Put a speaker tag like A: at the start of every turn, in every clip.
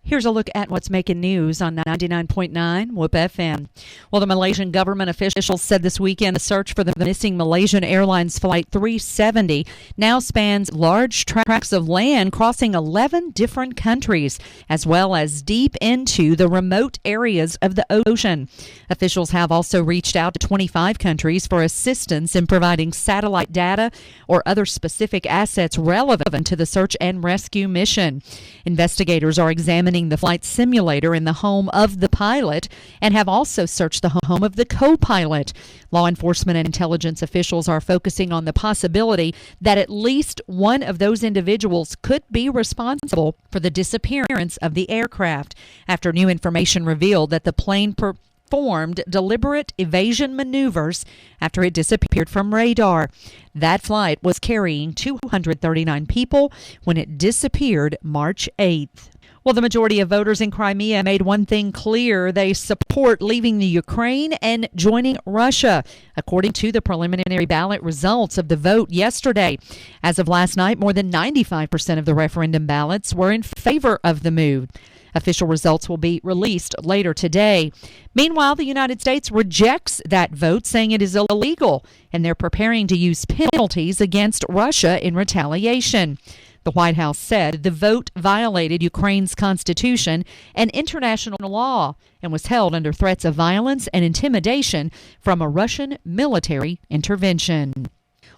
A: Here's a look at what's making news on 99.9 Whoop FM. Well, the Malaysian government officials said this weekend the search for the missing Malaysian Airlines Flight 370 now spans large tracts of land crossing 11 different countries, as well as deep into the remote areas of the ocean. Officials have also reached out to 25 countries for assistance in providing satellite data or other specific assets relevant to the search and rescue mission. Investigators are examining the flight simulator in the home of the pilot and have also searched the home of the co-pilot. Law enforcement and intelligence officials are focusing on the possibility that at least one of those individuals could be responsible for the disappearance of the aircraft after new information revealed that the plane performed deliberate evasion maneuvers after it disappeared from radar. That flight was carrying 239 people when it disappeared March 8th. Well, the majority of voters in Crimea made one thing clear. They support leaving the Ukraine and joining Russia, according to the preliminary ballot results of the vote yesterday. As of last night, more than 95% of the referendum ballots were in favor of the move. Official results will be released later today. Meanwhile, the United States rejects that vote, saying it is illegal, and they're preparing to use penalties against Russia in retaliation. The White House said the vote violated Ukraine's constitution and international law and was held under threats of violence and intimidation from a Russian military intervention.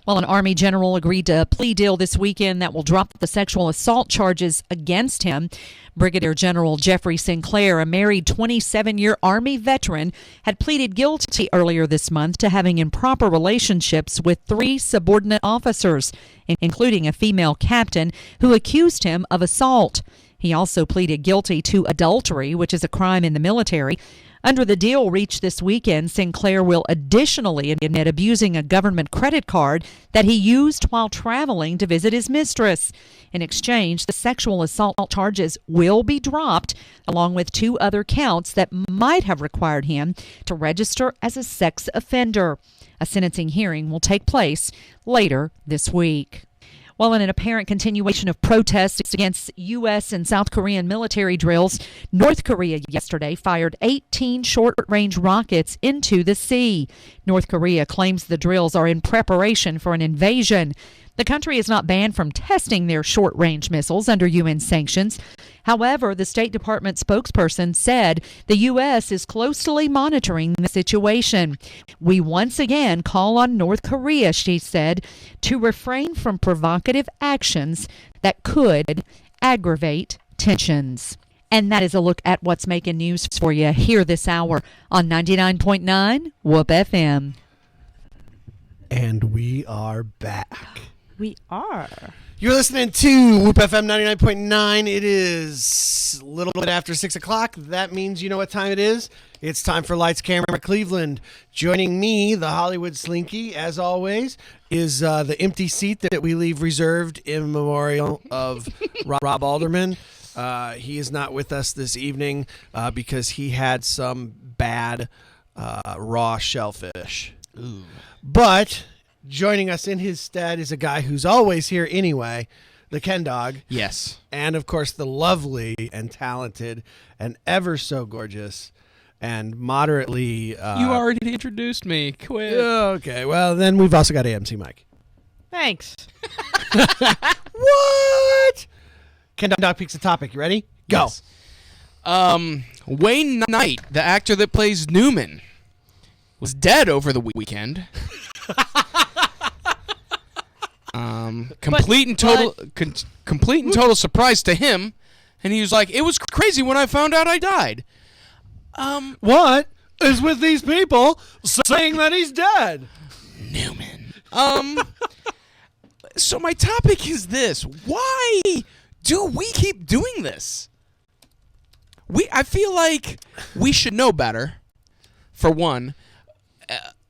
A: Well, an Army general agreed to a plea deal this weekend that will drop the sexual assault charges against him. Brigadier General Jeffrey Sinclair, a married 27-year Army veteran, had pleaded guilty earlier this month to having improper relationships with 3 subordinate officers, including a female captain who accused him of assault. He also pleaded guilty to adultery, which is a crime in the military. Under the deal reached this weekend, Sinclair will additionally admit abusing a government credit card that he used while traveling to visit his mistress. In exchange, the sexual assault charges will be dropped, along with 2 other counts that might have required him to register as a sex offender. A sentencing hearing will take place later this week. Well, in an apparent continuation of protests against U.S. and South Korean military drills, North Korea yesterday fired 18 short-range rockets into the sea. North Korea claims the drills are in preparation for an invasion. The country is not banned from testing their short-range missiles under UN sanctions. However, the State Department spokesperson said the U.S. is closely monitoring the situation. We once again call on North Korea, she said, to refrain from provocative actions that could aggravate tensions. And that is a look at what's making news for you here this hour on 99.9 Whoop FM.
B: And we are back.
C: We are.
B: You're listening to Whoop FM 99.9. It is a little bit after 6 o'clock. That means you know what time it is. It's time for Lights, Camera, Cleveland. Joining me, the Hollywood Slinky, as always, is the empty seat that we leave reserved in memorial of Rob Alderman. He is not with us this evening because he had some bad raw shellfish.
D: Ooh.
B: But joining us in his stead is a guy who's always here anyway, the Ken Dog.
D: Yes.
B: And, of course, the lovely and talented and ever so gorgeous and moderately...
D: You already introduced me. Quit.
B: Okay, well, then we've also got AMC Mike.
C: Thanks.
B: What? Ken Dog picks a topic. You ready? Go.
D: Yes. Wayne Knight, the actor that plays Newman, was dead over the weekend. Complete and total surprise to him, and he was like, "It was crazy when I found out I died."
B: What is with these people saying that he's dead?
D: Newman. So my topic is this: why do we keep doing this? I feel like we should know better, for one.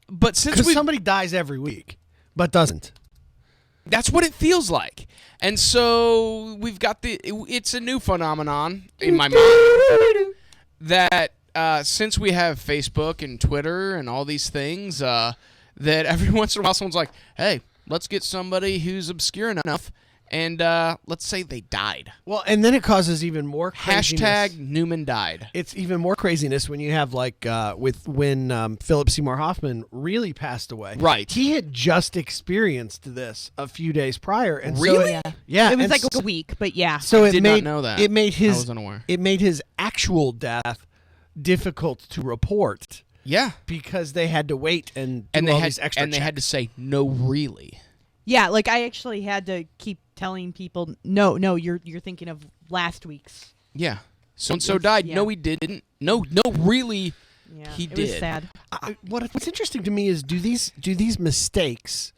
D: But since
B: somebody dies every week, but doesn't.
D: That's what it feels like. And so we've got it's a new phenomenon in my mind that since we have Facebook and Twitter and all these things, that every once in a while someone's like, hey, let's get somebody who's obscure enough and let's say they died.
B: Well, and then it causes even more craziness.
D: Hashtag Newman died.
B: It's even more craziness when you have when Philip Seymour Hoffman really passed away.
D: Right.
B: He had just experienced this a few days prior, and
D: Really?
B: So yeah,
C: It was
B: and
C: like a week, but yeah.
B: So it
D: Did
B: made
D: not know that.
B: it made his
D: I was unaware.
B: It made his actual death difficult to report
D: Yeah.
B: because they had to wait and
D: And
B: do all
D: they had
B: these extra
D: and they had to
B: checks.
D: say no, really.
C: Yeah, like I actually had to keep telling people, no, you're thinking of last week's.
D: Yeah. So and so died.
C: Yeah.
D: No, he didn't. No, really.
C: Yeah,
D: He
C: it was
D: did.
C: sad.
B: What's interesting to me is do these mistakes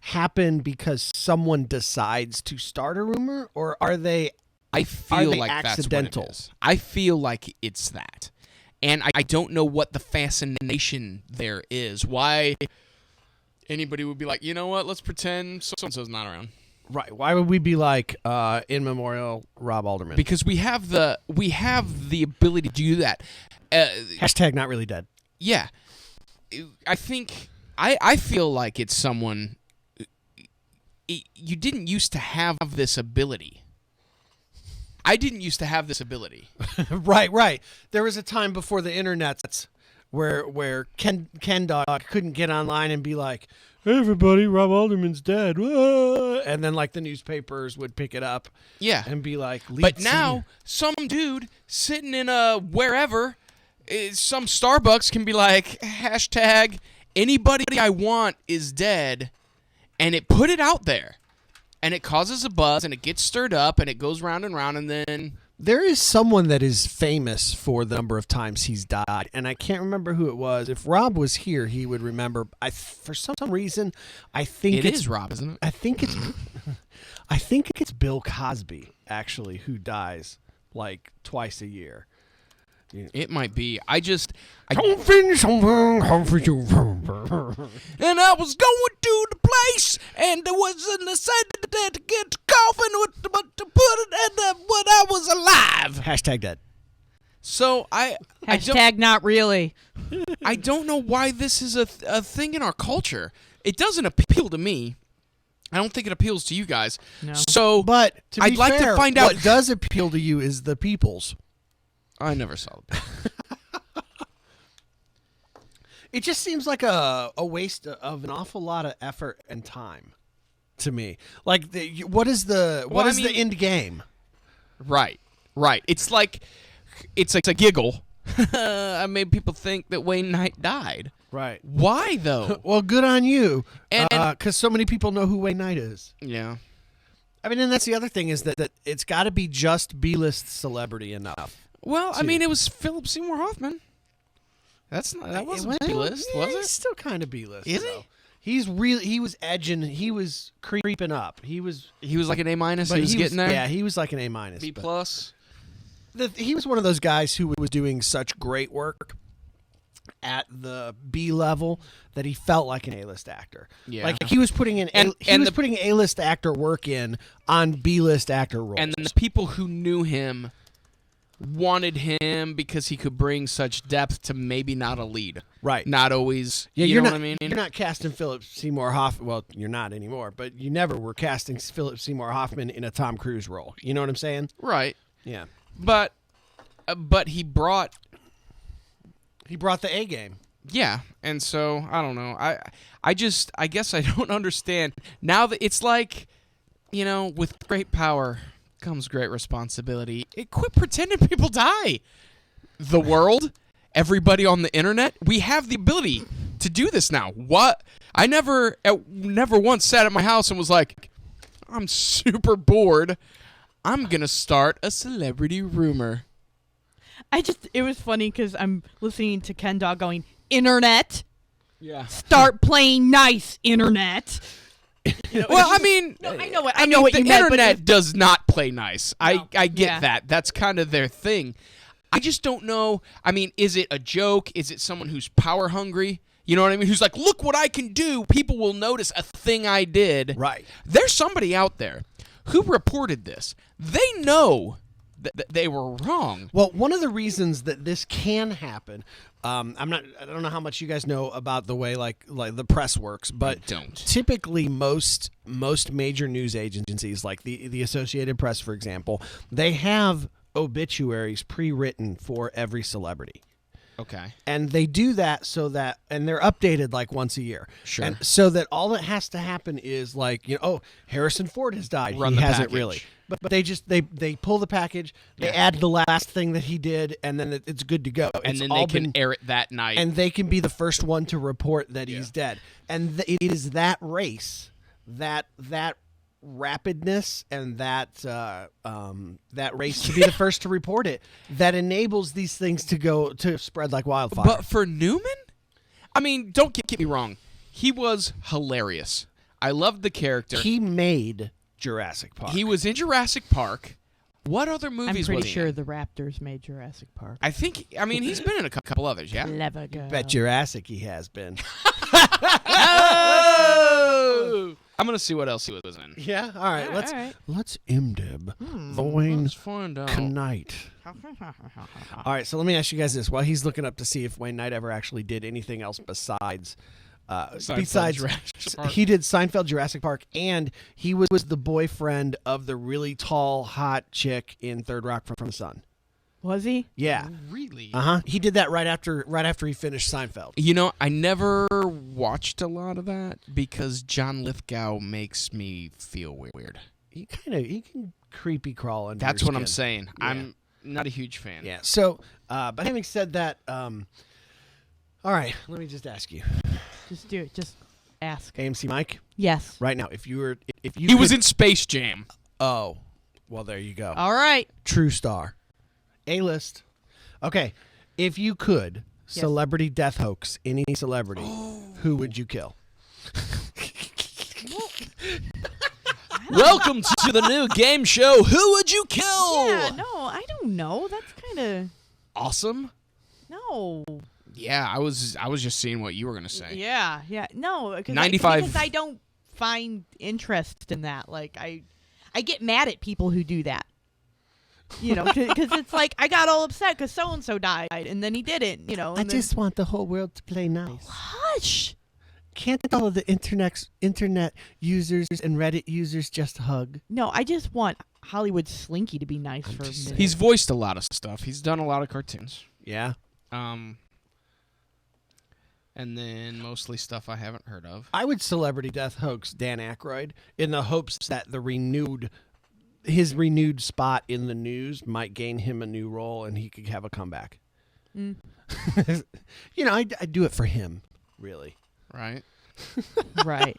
B: happen because someone decides to start a rumor, or are they
D: I feel
B: they
D: like
B: accidental?
D: that's what it is. I feel like it's that. And I don't know what the fascination there is. Why anybody would be like, you know what, let's pretend so-and-so's not around.
B: right? Why would we be like in memorial Rob Alderman?
D: Because we have the ability to do that.
B: Hashtag not really dead.
D: Yeah. I think I feel like it's someone you didn't used to have this ability. I didn't used to have this ability.
B: Right. There was a time before the internet where Ken Dog couldn't get online and be like, "Hey everybody, Rob Alderman's dead," and then like the newspapers would pick it up,
D: Yeah.
B: and be like,
D: But now some dude sitting in a wherever, some Starbucks can be like, hashtag anybody I want is dead, and it put it out there. And it causes a buzz, and it gets stirred up, and it goes round and round, and then...
B: there is someone that is famous for the number of times he's died, and I can't remember who it was. If Rob was here, he would remember. For some reason, I think
D: It is Rob, isn't it?
B: I think it's Bill Cosby actually who dies like twice a year.
D: It might be. I
B: Something, something,
D: And I was going to the place, and there was a necessity to get the coffin, but to put it in when I was alive.
B: Hashtag dead.
D: So I
C: Hashtag not really.
D: don't know why this is a thing in our culture. It doesn't appeal to me. I don't think it appeals to you guys.
C: No.
D: So,
B: But to be
D: I'd like
B: fair,
D: to find out.
B: what does appeal to you is the people's.
D: I never saw it.
B: It just seems like a waste of an awful lot of effort and time to me. Like, what is the end game?
D: Right. It's like it's a giggle. I made people think that Wayne Knight died.
B: Right.
D: Why though?
B: Well, good on you,
D: And-
B: because so many people know who Wayne Knight is.
D: Yeah.
B: I mean, and that's the other thing is that it's got to be just B-list celebrity enough.
D: Well, I mean, it was Philip Seymour Hoffman. That wasn't B-list, was
B: He's
D: it?
B: still kind of B-list.
D: Is he?
B: though. He was edging. He was creeping up. He was.
D: He was like an A minus.
B: But
D: He was getting there.
B: Yeah, he was like an A minus.
D: B
B: but
D: plus.
B: he was one of those guys who was doing such great work at the B level that he felt like an A-list actor.
D: Yeah.
B: Like he was putting putting A-list actor work in on B-list actor roles.
D: And then the people who knew him wanted him because he could bring such depth to maybe not a lead.
B: Right.
D: Not always.
B: Yeah,
D: you
B: you're
D: know
B: not.
D: what I mean?
B: You're not casting Philip Seymour Hoffman. Well, you're not anymore, but you never were casting Philip Seymour Hoffman in a Tom Cruise role. You know what I'm saying?
D: Right.
B: Yeah.
D: But he brought.
B: He brought the A game.
D: Yeah, and so I don't know. I guess I don't understand now that it's like, with great power comes great responsibility. Quit pretending people die. The world, everybody on the internet, we have the ability to do this now. What? I never once sat at my house and was like, I'm super bored. I'm gonna start a celebrity rumor.
C: It was funny because I'm listening to Ken Dog going, internet,
D: Yeah.
C: start playing nice, internet.
D: Well, I mean,
C: No, I know what
D: the
C: you meant, but
D: internet does not play nice.
C: No.
D: I get
C: Yeah.
D: that. That's kind of their thing. I just don't know. I mean, is it a joke? Is it someone who's power hungry? You know what I mean? Who's like, look what I can do. People will notice a thing I did.
B: Right.
D: There's somebody out there who reported this. They know they were wrong.
B: Well, one of the reasons that this can happen, I don't know how much you guys know about the way like the press works, but
D: I don't.
B: typically most major news agencies, like the Associated Press, for example, they have obituaries pre-written for every celebrity.
D: Okay.
B: And they do that and they're updated like once a year.
D: Sure.
B: And so that all that has to happen is like, Harrison Ford has died.
D: Run
B: He
D: the
B: hasn't
D: package.
B: really. But they pull the package, they add the last thing that he did, and then it's good to go.
D: And
B: It's
D: then
B: all
D: they can
B: been-
D: air it that night.
B: and they can be the first one to report that he's dead. And it is that race, that rapidness, and that race to be the first to report it that enables these things to spread like wildfire.
D: But for Newman, I mean, don't get me wrong. He was hilarious. I loved the character.
B: he made Jurassic Park.
D: He was in Jurassic Park. What other
C: I'm
D: movies
C: pretty
D: was he
C: sure
D: in?
C: the Raptors made Jurassic Park.
D: I mean, he's been in a couple others, yeah?
C: Clever girl.
B: Bet Jurassic he has been.
D: Oh! I'm going to see what else he was in.
B: Yeah. All right.
C: Yeah,
B: Let's
C: all right.
B: let's imdib the Wayne
D: Let's find out.
B: Knight. All right. So let me ask you guys this: while he's looking up to see if Wayne Knight ever actually did anything else besides.
D: Jurassic Park.
B: He did Seinfeld, Jurassic Park, and he was the boyfriend of the really tall, hot chick in Third Rock from the Sun.
C: Was he?
B: Yeah.
D: Really?
B: He did that right after he finished Seinfeld.
D: You know, I never watched a lot of that because John Lithgow makes me feel weird.
B: He can creepy crawl under.
D: That's
B: your
D: what I'm
B: skin.
D: saying.
B: Yeah.
D: I'm not a huge fan.
B: Yeah. So, but having said that, all right, let me just ask you,
C: Just do it. Just ask.
B: AMC Mike,
C: Yes.
B: right now, if you
D: He was in Space Jam.
B: Oh, well, there you go.
C: All right.
B: True star, A-list. Okay, if you could celebrity death hoax any celebrity, who would you kill?
D: Welcome to the new game show. Who would you kill?
C: Yeah. No, I don't know. That's kind of
D: Awesome.
C: no.
D: Yeah, I was just seeing what you were gonna say.
C: Yeah. Yeah. No.
D: 95
C: Because I don't find interest in that. Like I get mad at people who do that. You know, because it's like I got all upset because so and so died, and then he didn't. You know.
B: I
C: And then,
B: just want the whole world to play nice.
C: hush.
B: Can't all of the internet users and Reddit users just hug?
C: No, I just want Hollywood Slinky to be nice for a
B: just
C: minute.
D: He's voiced a lot of stuff. He's done a lot of cartoons.
B: Yeah.
D: And then mostly stuff I haven't heard of.
B: I would celebrity death hoax Dan Aykroyd in the hopes that his renewed spot in the news might gain him a new role and he could have a comeback.
C: Mm.
B: I'd do it for him, really.
D: Right?
C: Right.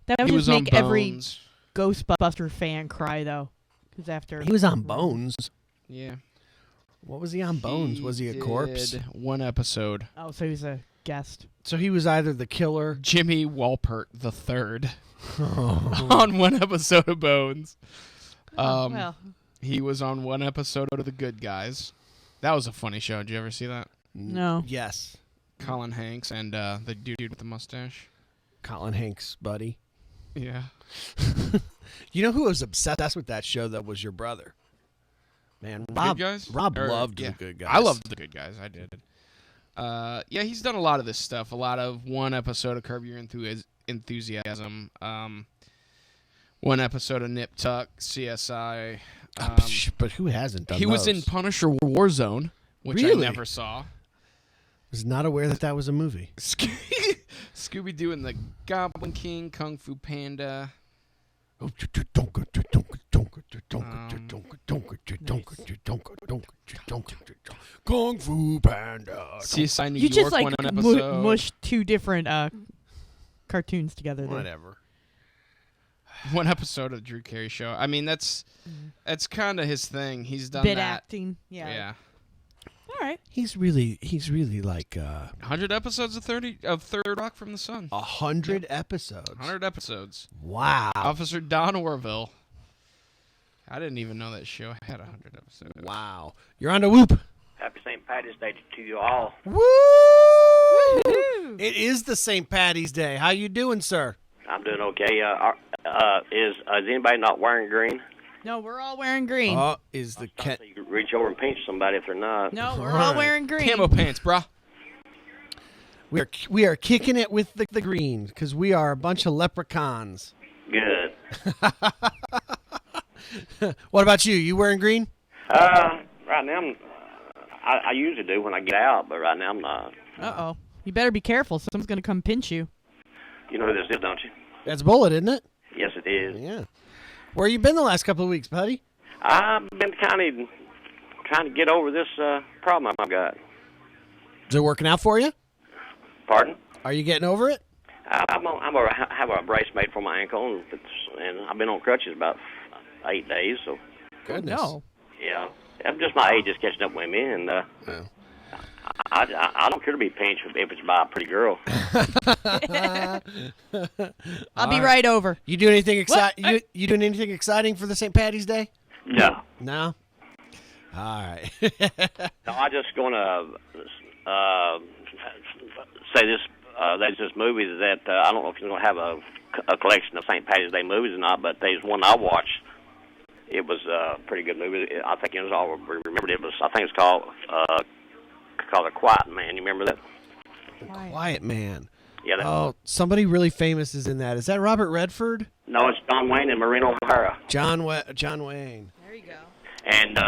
C: That would
D: He
C: just
D: was on
C: make every
D: Bones.
C: Ghostbuster fan cry, though. Because after
B: He was on Bones.
D: Yeah.
B: What was he on Bones? Was he a corpse?
D: did one episode.
C: Oh, so he was a guest.
B: So he was either the killer.
D: Jimmy Walpert the third on one episode of Bones.
C: Well,
D: He was on one episode of The Good Guys. That was a funny show. Did you ever see that?
C: no.
B: Yes.
D: Colin Hanks and the dude with the mustache.
B: Colin Hanks' buddy.
D: Yeah.
B: You know who was obsessed with that show that was your brother? Man, Rob,
D: Good Guys?
B: Rob
D: Or-
B: loved
D: yeah.
B: The Good Guys.
D: I loved The Good Guys. I did. Yeah, he's done a lot of this stuff. A lot of one episode of Curb Your Enthusiasm. One episode of Nip Tuck, CSI.
B: But who hasn't done
D: He was in
B: those?
D: Punisher Warzone, which
B: Really?
D: I never saw.
B: Was not aware that was a movie.
D: Scooby-Doo and the Goblin King, Kung Fu Panda.
B: Kung Fu Panda.
D: CSI New
C: You
D: York,
C: just like
D: one episode.
C: mushed two different cartoons together. There.
B: Whatever.
D: One episode of Drew Carey Show. I mean, that's kind of his thing. He's done
C: Bit
D: that.
C: acting. Yeah.
D: Yeah.
C: All right.
B: He's really like
D: 100 episodes of Third Rock from the Sun.
B: 100 episodes.
D: 100 episodes.
B: Wow.
D: Officer Don Orville. I didn't even know that show had 100 episodes.
B: Wow. You're on to Whoop.
E: Happy St. Patty's Day to you all.
B: Woo! It is the St. Patty's Day. How you doing, sir?
E: I'm doing okay. Is anybody not wearing green?
C: No, we're all wearing green.
B: Oh, is the cat?
E: So you can reach over and pinch somebody if they're not.
C: No, we're
B: Alright.
C: all wearing green.
D: Camo pants, brah.
B: We are kicking it with the green because we are a bunch of leprechauns.
E: Good.
B: What about you? You wearing green?
E: Right now, I usually do when I get out, but right now I'm not.
C: Uh-oh. You better be careful. Someone's going to come pinch you.
E: You know who this is, don't you?
B: That's Bullet, isn't it?
E: Yes, it is.
B: Yeah. Where you been the last couple of weeks, buddy?
E: I've been kind of trying to get over this problem I've got.
B: Is it working out for you?
E: Pardon?
B: Are you getting over it?
E: I have a brace made for my ankle, and I've been on crutches about 8 days. So
B: Goodness.
C: No.
E: yeah, I'm just my age is catching up with me, and I don't care to be pinched if it's by a pretty girl.
C: I'll be right over.
B: You doing anything exciting? You doing anything exciting for the St. Patty's Day?
E: No,
B: No. All right.
E: no, I'm just gonna say this. There's this movie that I don't know if you're gonna have a collection of St. Patty's Day movies or not, but there's one I watched. It was a pretty good movie. I think it was all remembered. It was. I think it's called The Quiet Man. You remember that?
B: Quiet Man.
E: Yeah.
B: Oh, somebody really famous is in that. Is that Robert Redford?
E: No, it's John Wayne and Maureen O'Hara.
B: John Wayne.
C: There you go.
E: And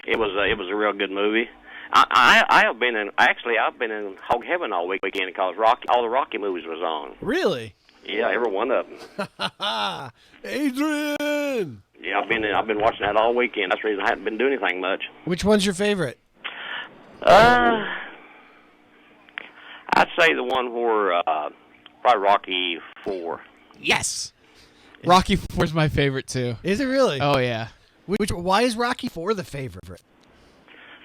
E: it was a real good movie. I've been in in Hog Heaven all weekend because all the Rocky movies was on.
B: Really?
E: Yeah, every one of them.
B: Adrian.
E: Yeah, I've been watching that all weekend. That's the reason I haven't been doing anything much.
B: Which one's your favorite?
E: I'd say the one where probably Rocky 4.
D: Yes. Rocky IV is my favorite too.
B: Is it really?
D: Oh yeah.
B: Why is Rocky IV the favorite?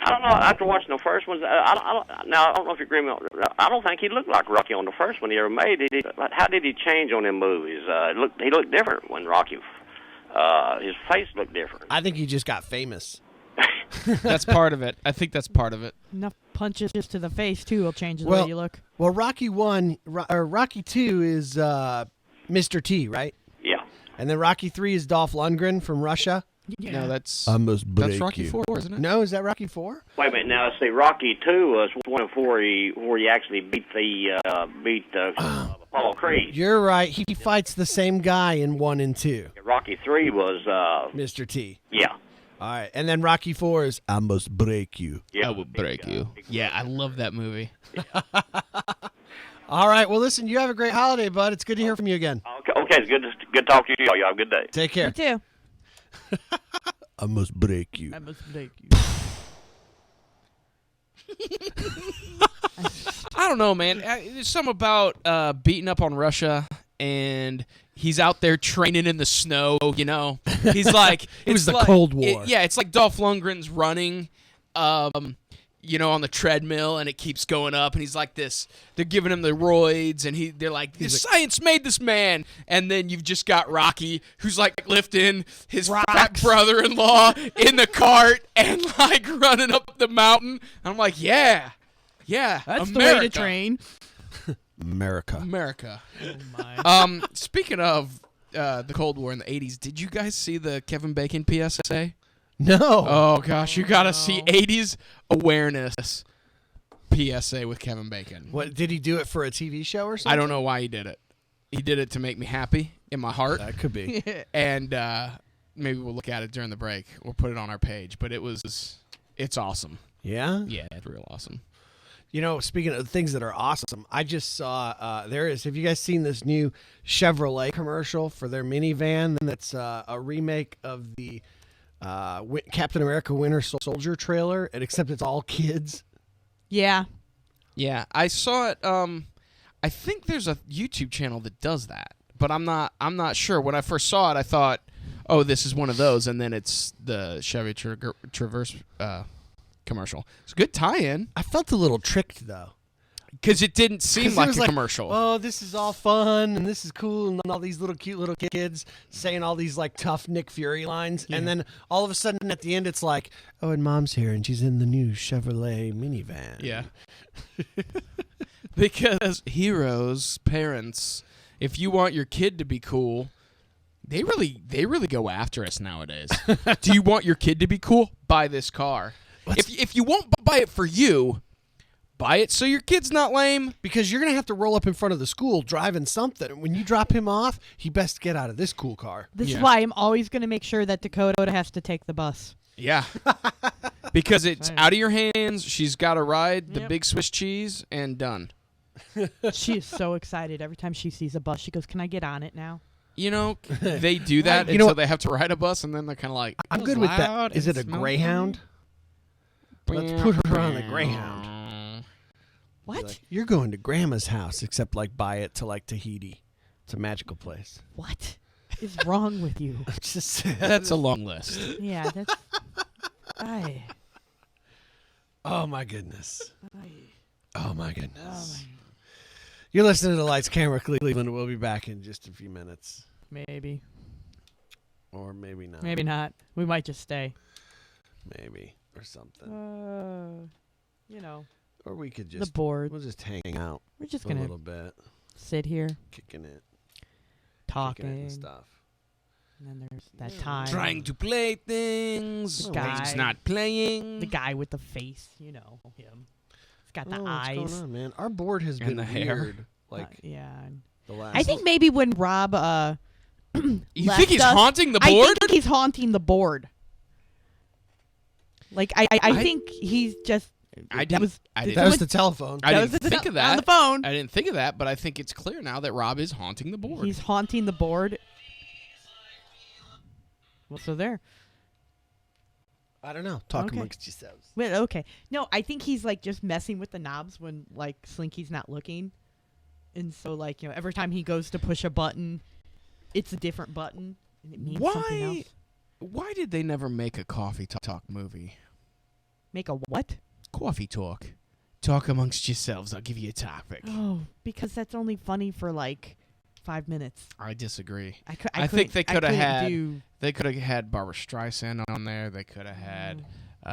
E: I don't know. After watching the first ones, I don't know if you agree with me. I don't think he looked like Rocky on the first one he ever made. How did he change on them movies? He looked different when Rocky. His face looked different.
B: I think he just got famous.
D: That's part of it. I think that's part of it.
C: Enough punches to the face, too, will change the way you look.
B: Well, Rocky Rocky 2 is Mr. T, right?
E: Yeah.
B: And then Rocky 3 is Dolph Lundgren from Russia.
C: Yeah.
D: No, that's
B: must
D: that's Rocky IV, isn't it?
B: No, is that Rocky 4?
E: Wait a minute. Now, see, Rocky 2 was one where he actually beat Apollo Creed.
B: You're right. He fights the same guy in 1 and 2.
E: Rocky 3 was
B: Mr. T.
E: yeah.
B: All right. And then Rocky 4 is I must break you.
E: Yeah.
D: I will break you. Yeah, I love that movie.
B: All right. Well, listen, you have a great holiday, bud. It's good to hear from you again.
E: Okay, it's good to talk to you. Y'all have a good day.
B: Take
C: Me
B: care.
C: too.
B: I must break you.
C: I must break you.
D: I don't know, man. There's something about beating up on Russia, and he's out there training in the snow. You know, he's like
B: It was
D: it's
B: the
D: like-
B: Cold War.
D: yeah, it's like Dolph Lundgren's running, you know, on the treadmill, and it keeps going up, and he's like this. They're giving him the roids, and they're like, "The science made this man." And then you've just got Rocky, who's like lifting his fat brother-in-law in the cart and like running up the mountain. I'm like, yeah.
C: That's
D: America.
C: the way to train.
B: America.
C: Oh, my.
D: Speaking of the Cold War in the 80s, did you guys see the Kevin Bacon PSA?
B: No.
D: Oh, gosh, you got to see 80s awareness PSA with Kevin Bacon.
B: What did he do it for a TV show or something?
D: I don't know why he did it. He did it to make me happy in my heart.
B: That could be.
D: And maybe we'll look at it during the break. We'll put it on our page. But it's awesome.
B: Yeah?
D: Yeah, it's real awesome.
B: You know, speaking of things that are awesome, I just saw have you guys seen this new Chevrolet commercial for their minivan that's a remake of the Captain America Winter Soldier trailer, and except it's all kids?
C: Yeah.
D: Yeah, I saw it. I think there's a YouTube channel that does that, but I'm not sure. When I first saw it, I thought, oh, this is one of those, and then it's the Chevy Traverse commercial. It's a good tie-in
B: I felt a little tricked, though.
D: because it didn't seem
B: 'Cause it
D: like
B: was
D: a commercial.
B: Oh, this is all fun, and this is cool, and all these little cute little kids saying all these like tough Nick Fury lines, and then all of a sudden at the end it's like, oh, and Mom's here, and she's in the new Chevrolet minivan.
D: Yeah. Because heroes, parents, if you want your kid to be cool, They really go after us nowadays. Do you want your kid to be cool? Buy this car. If you won't buy it for you, buy it so your kid's not lame.
B: Because you're going to have to roll up in front of the school driving something. When you drop him off, he best get out of this cool car.
C: This
D: Yeah.
C: is why I'm always going to make sure that Dakota has to take the bus.
D: Yeah. Because it's out of your hands. She's got to ride the
C: Yep.
D: big Swiss cheese and done.
C: She is so excited every time she sees a bus. She goes, "Can I get on it now?"
D: You know, they do that
B: You know
D: until
B: what?
D: they have to ride a bus, and then they're kind of like,
B: I'm good with that. Is it a Greyhound? Let's put her on the Greyhound.
C: What?
B: Like, you're going to Grandma's house, except like buy it to like Tahiti. It's a magical place.
C: What is wrong with you?
B: Just
D: That's a long list.
C: Yeah, that's.
B: oh my goodness. Oh my goodness.
C: Oh
B: You're listening to Lights Camera Cleveland. We'll be back in just a few minutes,
C: Maybe.
B: or maybe not.
C: Maybe not. We might just stay.
B: Maybe or something.
C: You know,
B: Or we could
C: the
B: just
C: board.
B: we'll just hang out
C: We're just
B: a
C: gonna
B: little bit,
C: sit here
B: kicking it
C: talking,
B: and stuff.
C: and then there's that time.
D: Trying to play things.
C: The guy.
D: Things not playing.
C: The guy with the face, you know him. He's got the
B: Oh,
C: eyes.
B: what's going on, man? Our board has
D: And
B: been
D: the hair.
B: weird. Like
C: yeah.
B: the last.
C: I think maybe when Rob
D: You
C: left
D: think he's
C: us,
D: haunting the
C: I
D: board?
C: think he's haunting the board. Like I think he's just.
D: I
C: that was
D: didn't-
B: that was the telephone.
D: I
C: that
D: didn't
C: was the
D: think
C: tel-
D: of that.
C: on the phone.
D: I didn't think of that, but I think it's clear now that Rob is haunting the board.
C: He's haunting the board. Well, so there.
B: I don't know. Talk
C: Okay.
B: amongst yourselves.
C: Well, okay. No, I think he's like just messing with the knobs when like Slinky's not looking, and so like every time he goes to push a button, it's a different button, and it means something
D: Why?
C: else.
D: Why did they never make a coffee talk movie?
C: Make a what?
D: Coffee talk. Talk amongst yourselves. I'll give you a topic.
C: Oh, because that's only funny for like 5 minutes.
D: I disagree.
C: I
D: think they coulda
C: couldn't
D: had-
C: do-
D: They could have had Barbara Streisand on there. They could have had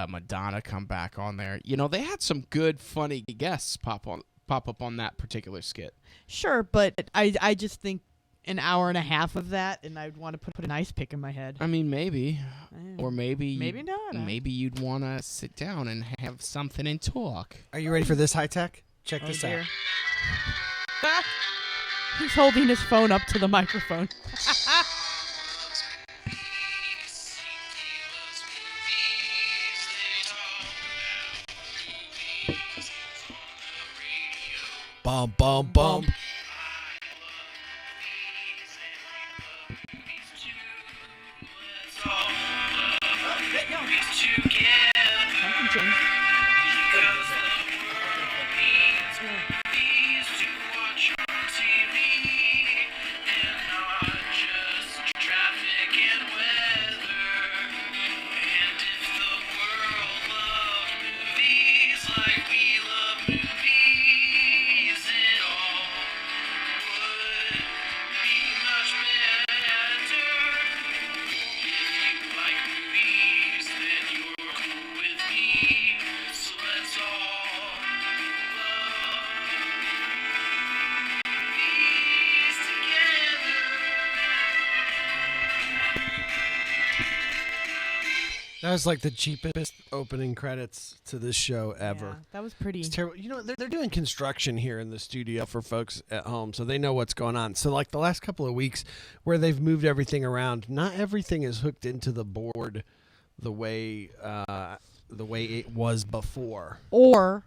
D: Madonna come back on there. They had some good, funny guests pop up on that particular skit.
C: Sure, but I just think an hour and a half of that, and I'd want to put an ice pick in my head.
D: I mean, maybe, or maybe,
C: Maybe not.
D: Maybe you'd want to sit down and have something and talk.
B: Are you ready for this high tech? Check
C: Oh,
B: this
C: dear.
B: out.
C: He's holding his phone up to the microphone.
B: Bum bum bum.
C: Something changed.
B: That was like the cheapest opening credits to this show ever.
C: Yeah, that was pretty.
B: It's terrible. They're doing construction here in the studio for folks at home, so they know what's going on. So like the last couple of weeks where they've moved everything around, not everything is hooked into the board the way it was before.
C: Or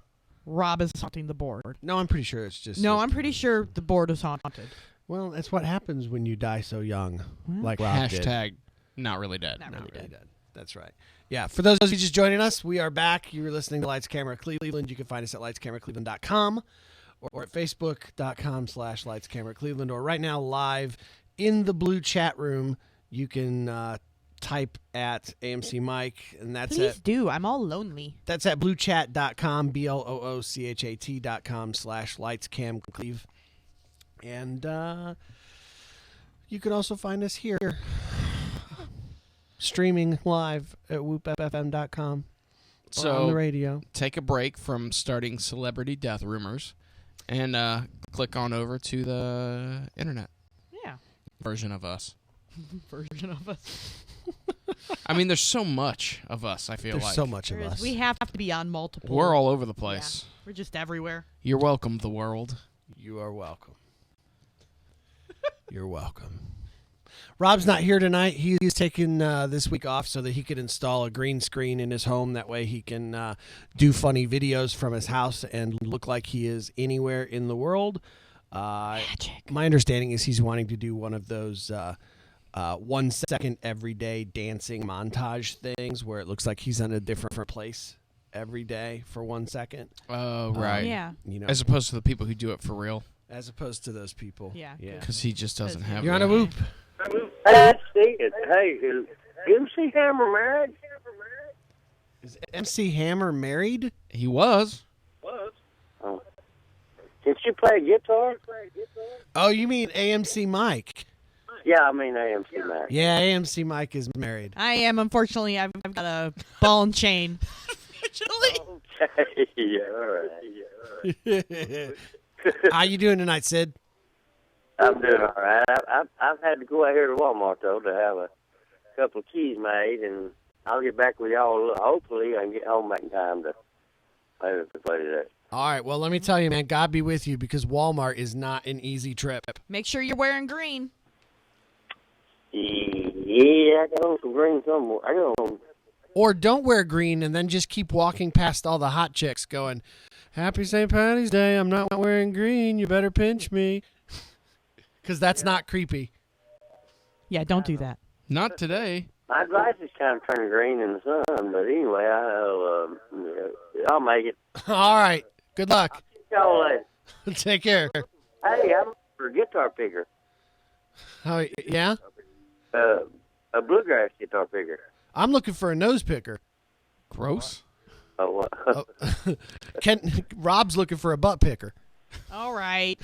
C: Rob is haunting the board.
B: No, I'm pretty sure it's just
C: No, I'm pretty sure the board is haunted.
B: Well, that's what happens when you die so young,
C: Well,
B: like Rob did.
D: Hashtag not really dead.
C: Not
B: Not
C: really
B: really
C: dead.
B: dead. That's right. Yeah, for those of you just joining us, we are back. You were listening to Lights Camera Cleveland. You can find us at lightscameracleveland.com or at facebook.com/lightscameracleveland, or right now live in the blue chat room. You can type at AMC Mike, and that's
C: Please do. I'm all lonely.
B: at bluechat.com, BLOOCHAT.com/lightscamcleve. And you can also find us here streaming live at whoopfm.com or on the radio.
D: Take a break from starting celebrity death rumors and click on over to the internet
C: Yeah.
D: version of us.
C: version of us.
D: I mean, there's so much of us, I feel
B: There's
D: like.
B: so much of
C: There is.
B: us.
C: We have to be on multiple.
D: We're all over the place.
C: We're just everywhere.
D: You're welcome, the world.
B: You are welcome. You're welcome. Rob's not here tonight. He's taking this week off so that he could install a green screen in his home. That way he can do funny videos from his house and look like he is anywhere in the world.
C: Magic.
B: My understanding is he's wanting to do one of those 1 second everyday dancing montage things where it looks like he's in a different place every day for 1 second.
D: Oh, right.
C: Yeah.
B: You know,
D: As opposed to the people who do it for real.
B: as opposed to those people.
C: Yeah,
B: Yeah.
D: Because he just doesn't have
B: You're on
D: that.
B: a whoop.
F: Hey, Steve. Hey, is MC Hammer married?
B: Is MC Hammer married?
D: He was.
F: Oh. Can she play guitar?
B: Oh, you mean AMC Mike?
F: Yeah, I mean AMC married.
B: Yeah, AMC Mike is married.
C: I am. Unfortunately, I've got a ball and chain.
F: Okay, yeah, all right.
B: How you doing tonight, Sid?
F: I'm doing all right. I've had to go out here to Walmart, though, to have a couple of keys made, and I'll get back with y'all. Hopefully, I can get home back in time to play that.
B: All right, well, let me tell you, man, God be with you because Walmart is not an easy trip.
C: Make sure you're wearing green.
F: Yeah, I got on some green somewhere. I got on.
B: Or don't wear green and then just keep walking past all the hot chicks going, Happy St. Patty's Day, I'm not wearing green, you better pinch me. Because that's not creepy.
C: Yeah, don't do that.
D: Not today.
F: My glasses kind of turn green in the sun, but anyway, I'll make it.
B: All right, good luck.
F: Y'all later.
B: Take care.
F: Hey, I'm a guitar picker.
B: Oh, yeah?
F: A bluegrass guitar picker.
B: I'm looking for a nose picker.
D: Gross.
F: Oh,
B: Rob's looking for a butt picker.
C: All right.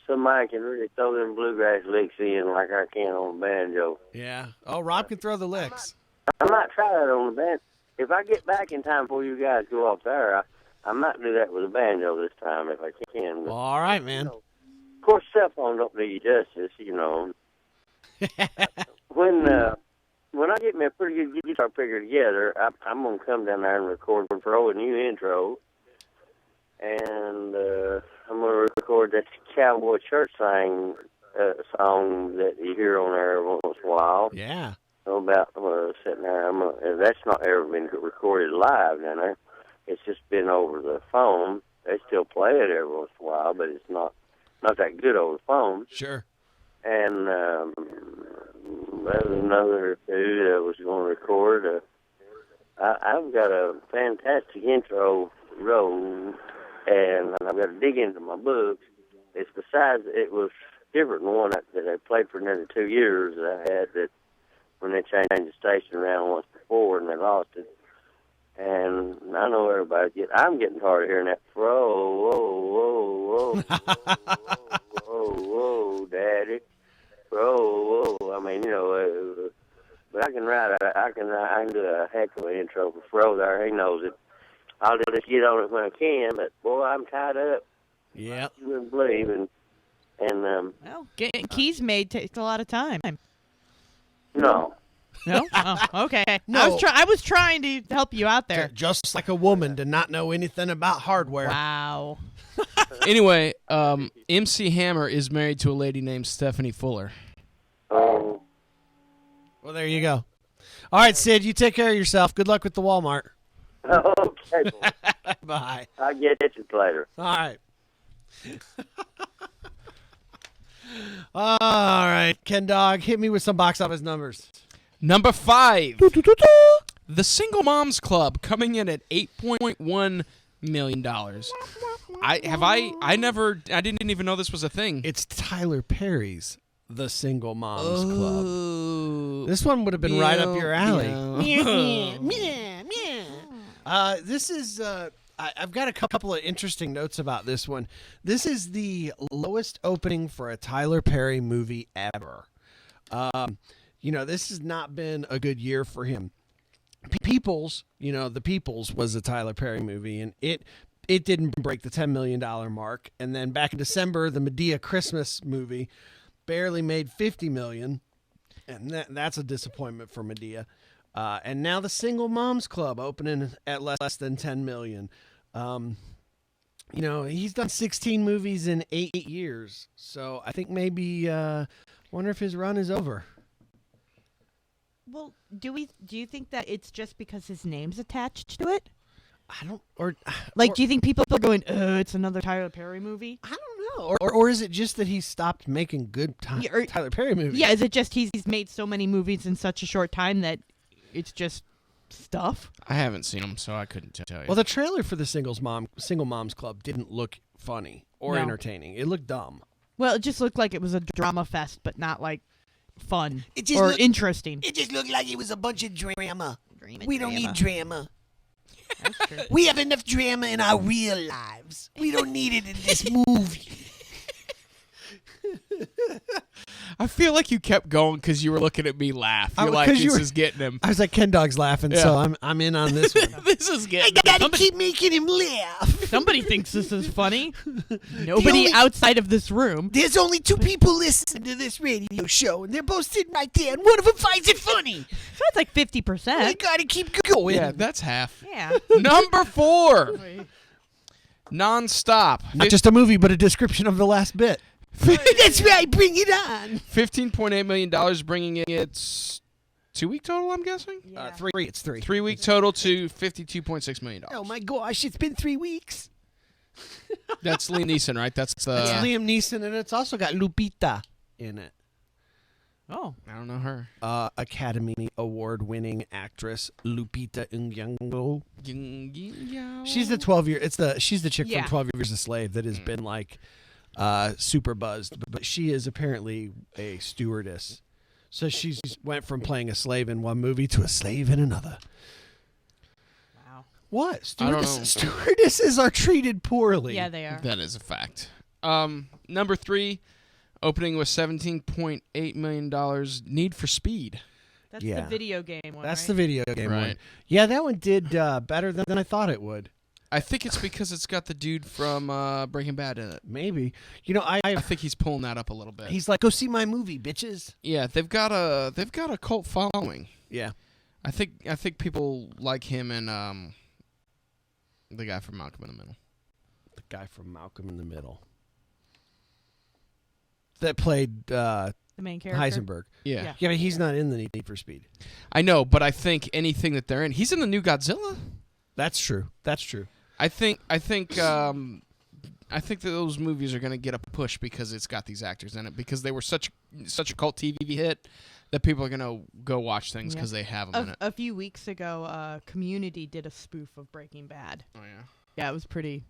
F: somebody can really throw them bluegrass licks in like I can on a banjo.
B: Yeah. Oh, Rob can throw the licks.
F: I might try that on the band. If I get back in time before you guys go off there, I might do that with a banjo this time if I can. But,
B: All right, man.
F: of course, cell phone don't do you justice, you know. When I get me a pretty good guitar picker together, I'm going to come down there and record for a new intro. And I'm going to record that Cowboy Church song that you hear on there once in a while.
B: Yeah.
F: About sitting there. That's not ever been recorded live down there. It's just been over the phone. They still play it every once in a while, but it's not that good over the phone.
B: Sure.
F: And there's another two that was going to record. I've got a fantastic intro wrote, and I've got to dig into my books. It's besides, it was different than one that I played for another 2 years that I had that when they changed the station around once before and they lost it. And I know I'm getting tired of hearing that, whoa, whoa, whoa, whoa, whoa, whoa, daddy, whoa, whoa. I mean, you know, but I can I can do a heck of an intro for Fro there. He knows it. I'll just get on it when I can, but boy, I'm tied up.
B: Yeah.
F: You wouldn't believe, and
C: Well, getting keys made takes a lot of time.
F: no.
C: No? Oh, okay.
B: No.
C: I was trying to help you out there.
B: Just like a woman to not know anything about hardware.
C: Wow.
D: Anyway, MC Hammer is married to a lady named Stephanie Fuller.
F: Oh,
B: Well, there you go. All right, Sid, you take care of yourself. Good luck with the Walmart.
F: okay.
B: Bye.
F: I'll get you later.
B: All right. All right, Ken Dog, hit me with some box office numbers.
D: Number 5, The Single Moms Club, coming in at $8.1 million. I didn't even know this was a thing.
B: It's Tyler Perry's The Single Moms Club.
D: Ooh.
B: This one would have been right up your alley.
D: Yeah.
B: This is. I've got a couple of interesting notes about this one. This is the lowest opening for a Tyler Perry movie ever. This has not been a good year for him. Peoples, The Peoples was a Tyler Perry movie, and it didn't break the $10 million mark. And then back in December, the Medea Christmas movie barely made $50 million, and that's a disappointment for Medea. And now the Single Moms Club opening at less than $10 million. He's done 16 movies in 8 years, so I think maybe wonder if his run is over.
C: Well, do you think that it's just because his name's attached to it?
B: I don't,
C: do you think people are going, it's another Tyler Perry movie?
B: I don't know, or is it just that he stopped making good Tyler Perry movies?
C: Yeah, is it just he's made so many movies in such a short time that it's just stuff?
D: I haven't seen them, so I couldn't tell you.
B: Well, the trailer for the Single Moms Club didn't look funny or
C: No.
B: entertaining. It looked dumb.
C: Well, it just looked like it was a drama fest, but not like fun
B: It just
C: or
B: looked-
C: interesting.
B: It just looked like it was a bunch of drama.
C: Drama,
B: We don't
C: drama.
B: need drama.
C: That's true.
B: We have enough drama in our real lives. We don't need it in this movie.
D: I feel like you kept going because you were looking at me laugh. You're like,
B: 'cause you
D: this
B: were-
D: is getting him.
B: I was like, Ken Dog's laughing,
D: Yeah.
B: so I'm in on this one.
D: This is getting him.
B: gotta keep making him laugh.
C: Somebody thinks this is funny. Nobody
B: only-
C: outside of this room.
B: There's only 2 people listening to this radio show, and they're both sitting right there, and one of them finds it funny.
C: So that's like 50%.
B: We gotta keep going.
D: Yeah, that's half.
C: Yeah.
D: Number 4, Nonstop.
B: Not just a movie, but a description of the last bit. That's right. Bring it on.
D: $15.8 million, bringing its 2-week total, I'm guessing?
C: Yeah.
B: 3. It's 3.
D: 3-week total to $52.6 million.
B: Oh my gosh! It's been 3 weeks.
D: That's Liam Neeson, right? That's the...
B: It's
C: Yeah.
B: Liam Neeson, and it's also got Lupita in it.
C: Oh.
D: I don't know her.
B: Academy Award-winning actress Lupita Nyong'o. She's the 12-year. She's the chick
C: Yeah.
B: from 12 Years a Slave that has been like super buzzed, but she is apparently a stewardess. So she's went from playing a slave in one movie to a slave in another.
C: Wow.
B: What?
D: I don't know.
B: Stewardesses are treated poorly.
C: Yeah, they are.
D: That is a fact. Number 3, opening with $17.8 million, Need for Speed.
C: That's
B: Yeah.
C: the video game one,
B: That's
C: right?
B: the video game one.
D: Right.
B: Yeah, that one did better than I thought it would.
D: I think it's because it's got the dude from Breaking Bad in it.
B: Maybe. I
D: I think he's pulling that up a little bit.
B: he's like, go see my movie, bitches.
D: Yeah, they've got a cult following.
B: Yeah.
D: I think people like him and the guy from Malcolm in the Middle.
B: The guy from Malcolm in the Middle. That played
C: The main character.
B: Heisenberg.
D: Yeah.
C: Yeah.
B: Yeah, but he's not in the Need for Speed.
D: I know, but I think anything that they're in, he's in the new Godzilla.
B: That's true.
D: I think that those movies are going to get a push because it's got these actors in it, because they were such a cult TV hit that people are going to go watch things
C: Yeah.
D: because they have them in it.
C: A few weeks ago, Community did a spoof of Breaking Bad.
D: Oh yeah.
C: Yeah, it was pretty.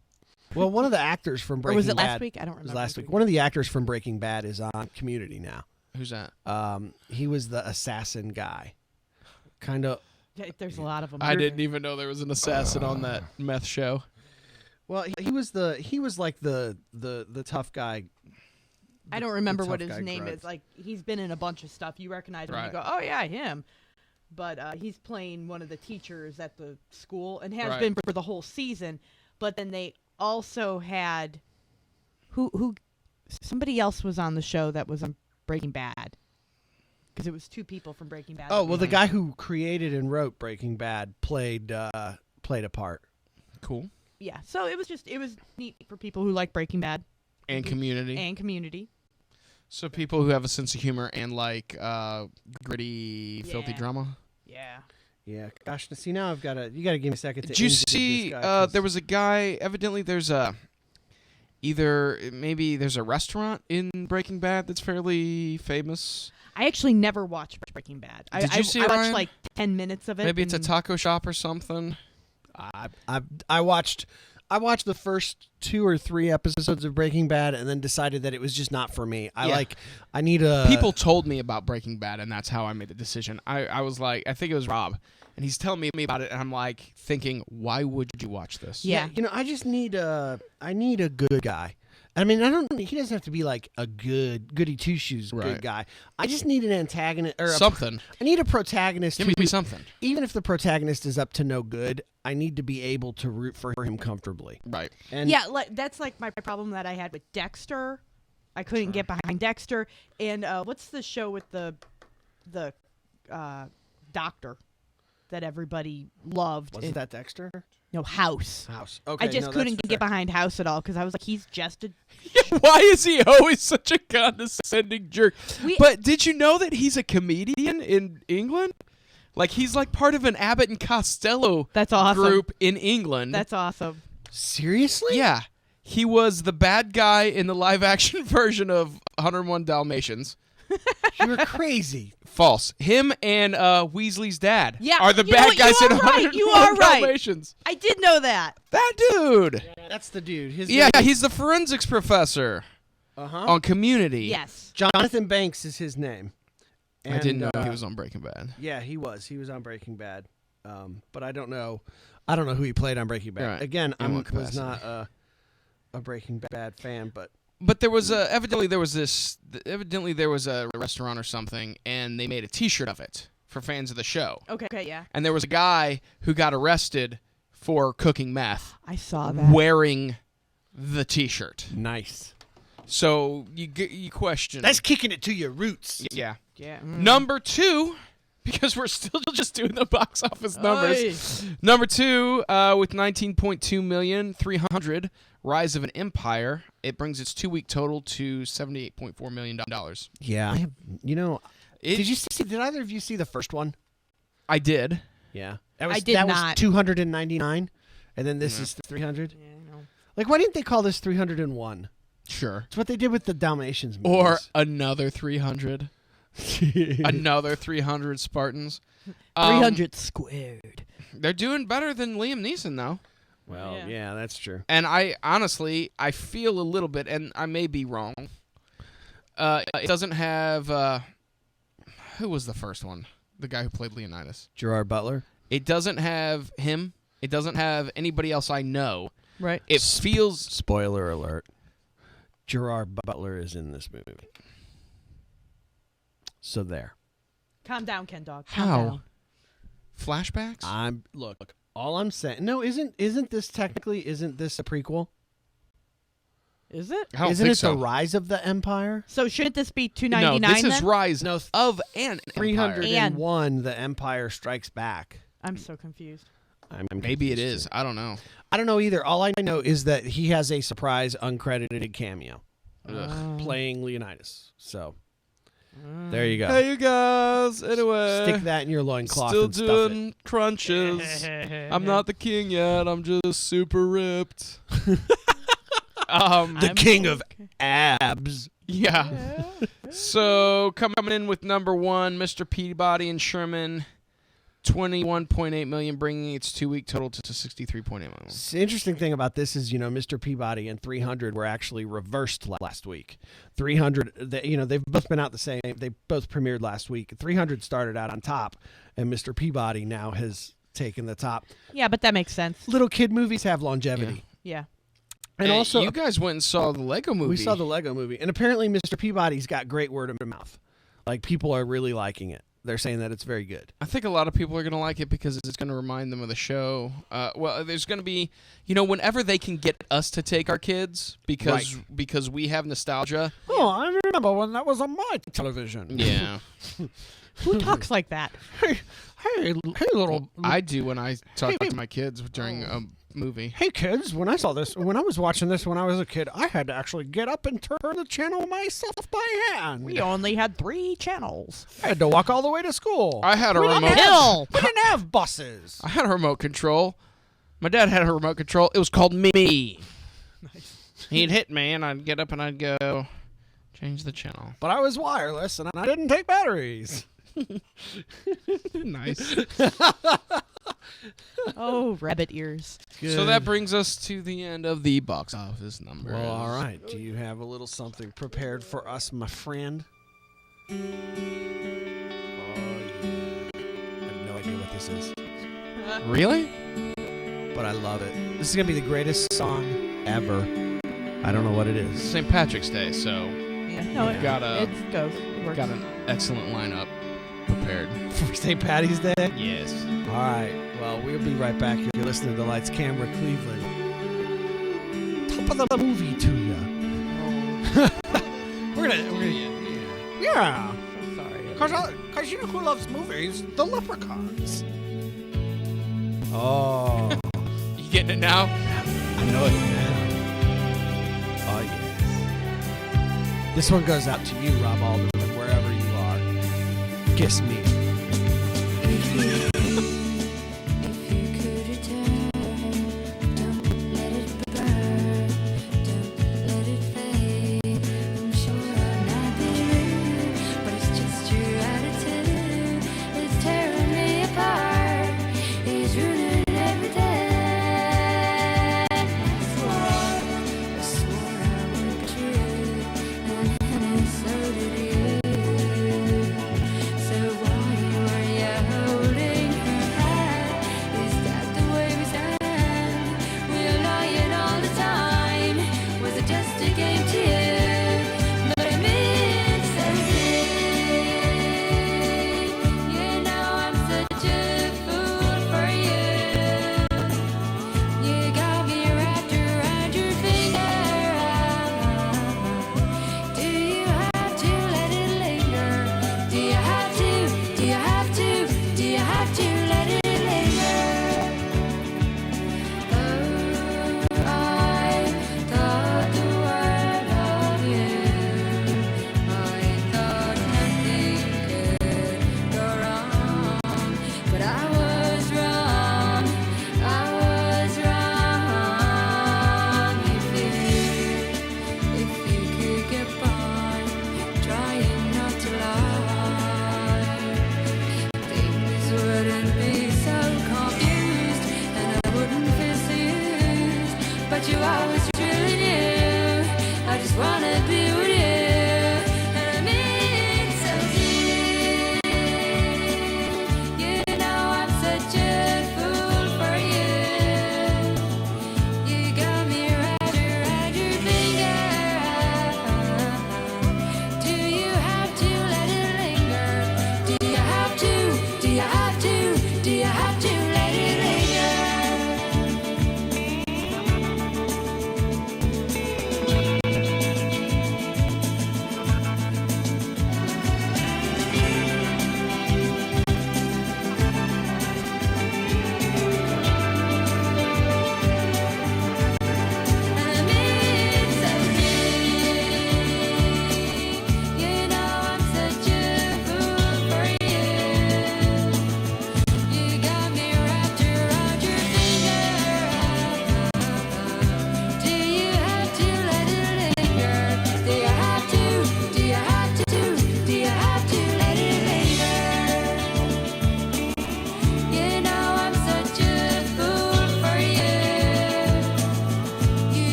B: Well, one of the actors from Breaking
C: Or was it
B: Bad.
C: last week? I don't
B: It
C: remember.
B: was last week. One of the actors from Breaking Bad is on Community now.
D: Who's that?
B: He was the assassin guy. Kind of.
C: Yeah, there's a lot of them.
D: I didn't even know there was an assassin on that meth show.
B: Well, he was like the tough guy.
C: I don't remember
B: tough
C: what his
B: guy
C: name
B: grunt.
C: is. Like, he's been in a bunch of stuff. You recognize him.
D: Right.
C: You go, oh yeah, him. But he's playing one of the teachers at the school and has
D: Right.
C: been for the whole season. But then they also had who somebody else was on the show that was on Breaking Bad, because it was 2 people from Breaking Bad.
B: Oh
C: that
B: well,
C: was
B: the
C: on
B: guy
C: it.
B: who created and wrote Breaking Bad played a part.
D: Cool.
C: Yeah, so it was neat for people who like Breaking Bad
D: And Community.
C: and Community.
D: So people who have a sense of humor and like gritty, filthy
C: Yeah.
D: drama.
C: Yeah.
B: Yeah, gosh. See, now you got to give me a second to.
D: Did you
B: introduce
D: see?
B: this guy, 'cause-
D: There was a guy. Evidently, there's a there's a restaurant in Breaking Bad that's fairly famous.
C: I actually never watched Breaking Bad.
D: Did you see
C: I
D: it,
C: watched
D: Ryan?
C: like 10 minutes of it.
D: Maybe it's a
C: and-
D: taco shop or something.
B: I watched the first 2 or 3 episodes of Breaking Bad and then decided that it was just not for me. I need a
D: People told me about Breaking Bad, and that's how I made the decision. I was like, I think it was Rob, and he's telling me about it, and I'm like thinking, why would you watch this?
C: Yeah.
B: I just need a good guy. I mean, he doesn't have to be like a goody two shoes
D: Right.
B: good guy. I just need an antagonist or
D: Something.
B: I need a protagonist.
D: Give
B: who,
D: me something.
B: even if the protagonist is up to no good, I need to be able to root for him comfortably.
D: Right.
B: And
C: Yeah, that's like my problem that I had with Dexter. I couldn't get behind Dexter. And what's the show with the doctor that everybody loved?
B: Wasn't that Dexter?
C: No, House.
B: House. Okay.
C: I just
B: no,
C: couldn't
B: that's
C: get
B: fair.
C: behind House at all because I was like, he's just a.
D: Why is he always such a condescending jerk?
C: We-
D: But did you know that he's a comedian in England? Like, he's like part of an Abbott and Costello
C: That's awesome.
D: group in England.
C: That's awesome.
B: Seriously?
D: Yeah. He was the bad guy in the live-action version of 101 Dalmatians.
B: You were crazy.
D: False. Him and Weasley's dad
C: Yeah,
D: are the
C: you know
D: bad
C: what,
D: guys
C: you
D: in
C: are right,
D: 101
C: you are right.
D: Dalmatians.
C: I did know that.
D: That dude.
B: That's the dude. His
D: Yeah,
B: name-
D: he's the forensics professor
B: Uh-huh.
D: on Community.
C: Yes.
B: Jonathan Banks is his name.
D: I didn't know
B: And,
D: he was on Breaking Bad.
B: Yeah, he was. He was on Breaking Bad. But I don't know. I don't know who he played on Breaking Bad.
D: Right.
B: Again, I
D: In what
B: was
D: capacity?
B: not a Breaking Bad fan, but
D: But there was evidently there was a restaurant or something, and they made a T-shirt of it for fans of the show.
C: Okay, yeah.
D: And there was a guy who got arrested for cooking meth
C: I saw that.
D: wearing the T-shirt.
B: nice.
D: So you question.
B: That's kicking it to your roots.
D: yeah.
C: Yeah.
D: Number 2, because we're still just doing the box office numbers. Number 2, with 19.2 million, 300, Rise of an Empire. It brings its 2-week total to $78.4 million.
B: Yeah. You know,
D: It-
B: did you see? Did either of you see the first one?
D: I did.
B: Yeah.
C: I did
B: that
C: not.
B: was 299, and then this is 300.
C: Yeah, I know.
B: Like, why didn't they call this 301?
D: Sure.
B: It's what they did with the Dalmatians movies.
D: Or another 300. Another 300 Spartans.
C: 300 squared.
D: They're doing better than Liam Neeson, though.
B: Well,
C: Yeah.
B: yeah, that's true.
D: And I honestly, I feel a little bit, and I may be wrong. It doesn't have, who was the first one? The guy who played Leonidas.
B: Gerard Butler.
D: It doesn't have him. It doesn't have anybody else I know.
C: Right.
D: It feels,
B: Spoiler alert. Gerard Butler is in this movie. So there.
C: Calm down, Ken Dog. Calm
D: how?
C: down.
D: Flashbacks?
B: Look. All I'm saying. No, isn't this isn't this a prequel?
C: Is it?
D: I don't
B: Isn't
D: think
B: it
D: so.
B: the Rise of the Empire?
C: So shouldn't this be
D: No,
C: 299
D: this is
C: then?
D: Rise
B: No,
D: of an Empire.
B: 301. The Empire Strikes Back.
C: I'm so confused.
B: I'm
D: Maybe it
B: confused
D: is.
B: too.
D: I don't know.
B: I don't know either. All I know is that he has a surprise uncredited cameo playing Leonidas. So there you go.
D: Hey, you guys. Anyway.
B: Stick that in your loincloth
D: Still
B: and stuff
D: doing
B: it.
D: crunches. I'm not the king yet. I'm just super ripped.
B: The king of abs.
D: Yeah. So coming in with number 1, Mr. Peabody and Sherman, 21.8 million, bringing its 2-week total to 63.8 million.
B: The interesting thing about this is, Mr. Peabody and 300 were actually reversed last week. 300, they've both been out the same. They both premiered last week. 300 started out on top, and Mr. Peabody now has taken the top.
C: Yeah, but that makes sense.
B: Little kid movies have longevity.
C: Yeah.
B: And
D: Hey,
B: also,
D: you guys went and saw the Lego movie.
B: we saw the Lego movie, and apparently Mr. Peabody's got great word of mouth. Like, people are really liking it. They're saying that it's very good.
D: I think a lot of people are going to like it because it's going to remind them of the show. Well, there's going to be, whenever they can get us to take our kids because we have nostalgia.
B: Oh, I remember when that was on my television.
D: Yeah.
C: Who talks like that?
B: Hey, little.
D: I do when I talk to my kids during a movie.
B: Hey, kids, when I was watching this when I was a kid, I had to actually get up and turn the channel myself by hand.
C: We only had 3 channels.
B: I had to walk all the way to school.
D: I had a
C: On a
D: remote.
C: hill.
B: We didn't have buses.
D: I had a remote control. My dad had a remote control. It was called Me. Nice. He'd hit me, and I'd get up and I'd go change the channel.
B: But I was wireless, and I didn't take batteries.
D: Nice.
C: Oh, rabbit ears.
D: So that brings us to the end of the box office numbers.
B: Well, all right. Do you have a little something prepared for us, my friend? Oh, yeah. I have no idea what this is,
D: Really?
B: but I love it. This is going to be the greatest song ever. I don't know what it is.
D: St. Patrick's Day, so
C: Yeah. No,
D: We've got a-
C: it goes. It works.
D: got an excellent lineup prepared.
B: For St. Patty's Day?
D: Yes.
B: All right. Well, we'll be right back. You're listening to Lights, Camera, Cleveland. Top of the movie to you. We're gonna yeah.
C: So sorry.
B: Cause you know who loves movies? The Leprechauns. Oh,
D: You getting it now?
B: I know it now. Oh yes. This one goes out to you, Rob Alderman, wherever you are. Kiss me.
G: If you could return, don't let it burn, don't let it fade. I'm sure I'm not being rude, but it's just your attitude. It's tearing me apart, it's ruining every day. I swore I would be true, and so did you. So why were you holding her hand? Is that the way we stand? We're lying all the time. Was it just a game to you? But I mean so deep. You know I'm such a fool for you. You got me wrapped around your finger. Do you have to let it linger? Do you have to? Do you have to? Do you have to let it linger? Oh, I thought the world of you. I thought nothing could go wrong, but I was wrong. I was wrong. If you could get by, trying not to lie, things wouldn't be so confused, and I wouldn't feel so used. But you always truly knew I just wanna be with you, and I mean so deep. You know I'm such a fool for you. You got me wrapped around your finger. Do you have to let it linger? Do you have to? Do you have to? Do you have to let it linger?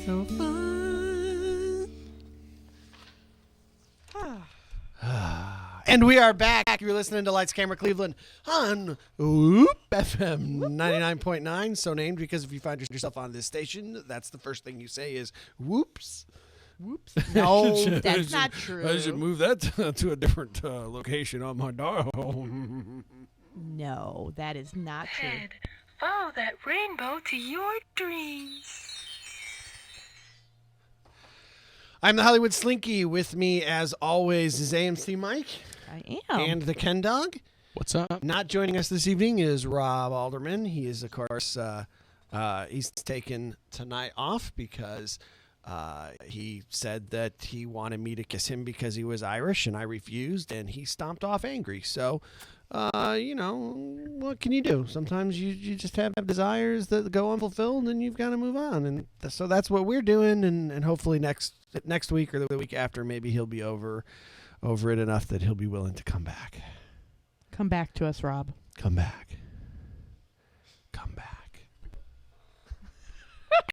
B: so fun. And we are back. You're listening to Lights Camera Cleveland on Whoop FM 99.9. So named because if you find yourself on this station, that's the first thing you say is whoops.
C: Whoops. No, that's not true.
B: I should move that to a different location on my dial.
C: No, that is not true.
H: Head, follow that rainbow to your dreams.
B: I'm the Hollywood Slinky. With me, as always, is AMC Mike.
C: I am.
B: And the Ken Dog.
D: What's up?
B: Not joining us this evening is Rob Alderman. He is, of course, he's taken tonight off because He said that he wanted me to kiss him because he was Irish, and I refused, and he stomped off angry. So, what can you do? Sometimes you just have desires that go unfulfilled, and you've got to move on. And so that's what we're doing, and hopefully next week or the week after, maybe he'll be over it enough that he'll be willing to come back.
C: Come back to us, Rob.
B: Come back. Come back.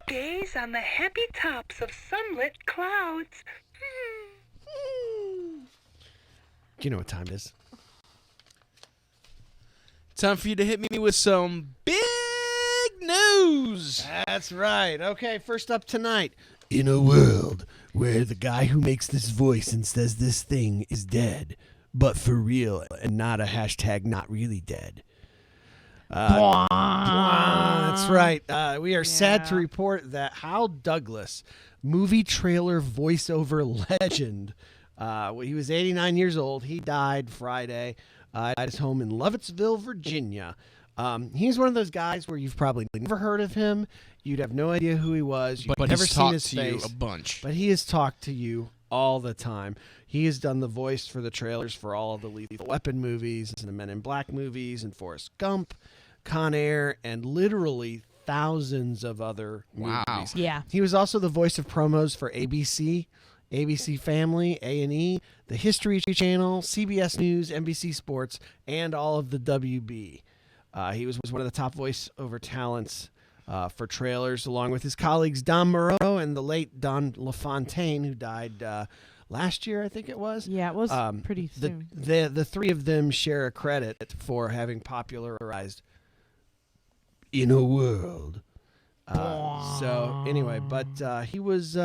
H: Gaze on the happy tops of sunlit clouds.
B: Do you know what time it is?
D: Time for you to hit me with some big news.
B: That's right. Okay, first up tonight. In a world where the guy who makes this voice and says this thing is dead, but for real and not a hashtag not really dead. That's right. We are sad to report that Hal Douglas, movie trailer voiceover legend, he was 89 years old. He died Friday at his home in Lovettsville, Virginia. He's one of those guys where you've probably never heard of him. You'd have no idea who he was. You've
D: But
B: never
D: he's
B: seen
D: talked
B: his
D: to
B: face.
D: you a bunch.
B: But he has talked to you all the time. He has done the voice for the trailers for all of the Lethal Weapon movies, and the Men in Black movies, and Forrest Gump, Con Air, and literally thousands of other movies.
C: Yeah.
B: He was also the voice of promos for ABC, ABC Family, A&E, the History Channel, CBS News, NBC Sports, and all of the WB. He was one of the top voiceover talents for trailers, along with his colleagues Don Moreau and the late Don LaFontaine, who died last year, I think it was.
C: Yeah, it was pretty soon.
B: The three of them share a credit for having popularized In a World. So anyway, but he was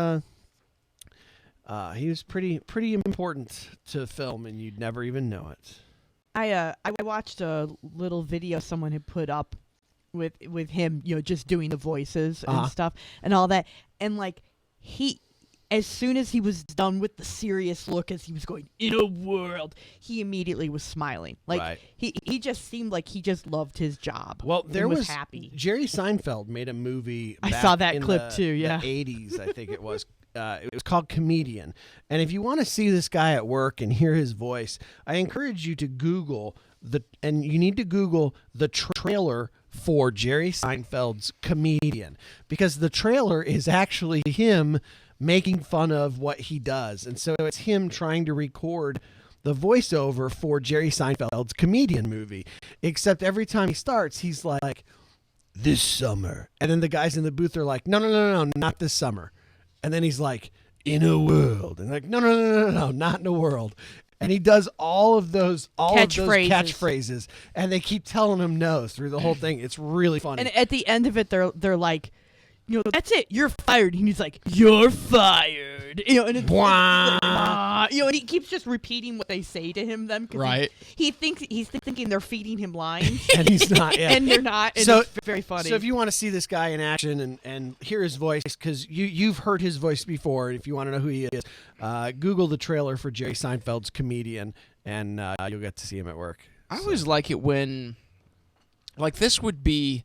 B: pretty important to film, and you'd never even know it.
C: I watched a little video someone had put up with him, just doing the voices and stuff and all that, and like he, as soon as he was done with the serious look as he was going in a world, he immediately was smiling. Like
B: Right.
C: he just seemed like he just loved his job.
B: Well, there
C: and
B: was
C: happy.
B: Jerry Seinfeld made a movie.
C: I
B: back
C: saw that
B: in
C: clip
B: the-
C: too, yeah.
B: the 80s, I think it was. It was called Comedian. And if you want to see this guy at work and hear his voice, I encourage you to Google you need to Google the trailer for Jerry Seinfeld's Comedian, because the trailer is actually him making fun of what he does. And so it's him trying to record the voiceover for Jerry Seinfeld's Comedian movie. Except every time he starts, he's like, "This summer." And then the guys in the booth are like, No, not this summer. And then he's like, "In a world." And like, No, not in a world. And he does all of those catchphrases, and they keep telling him no through the whole thing. It's really funny.
C: And at the end of it, they're like, that's it, you're fired. And he's like, "You're fired." And it's and he keeps just repeating what they say to him. Then, 'cause
D: Right.
C: He thinks he's thinking they're feeding him lines,
B: And he's not. Yeah.
C: and they're not. And
B: So-
C: it's very funny.
B: So if you want to see this guy in action and hear his voice, because you've heard his voice before, if you want to know who he is, Google the trailer for Jerry Seinfeld's Comedian, and you'll get to see him at work.
D: I always like it when, like, this would be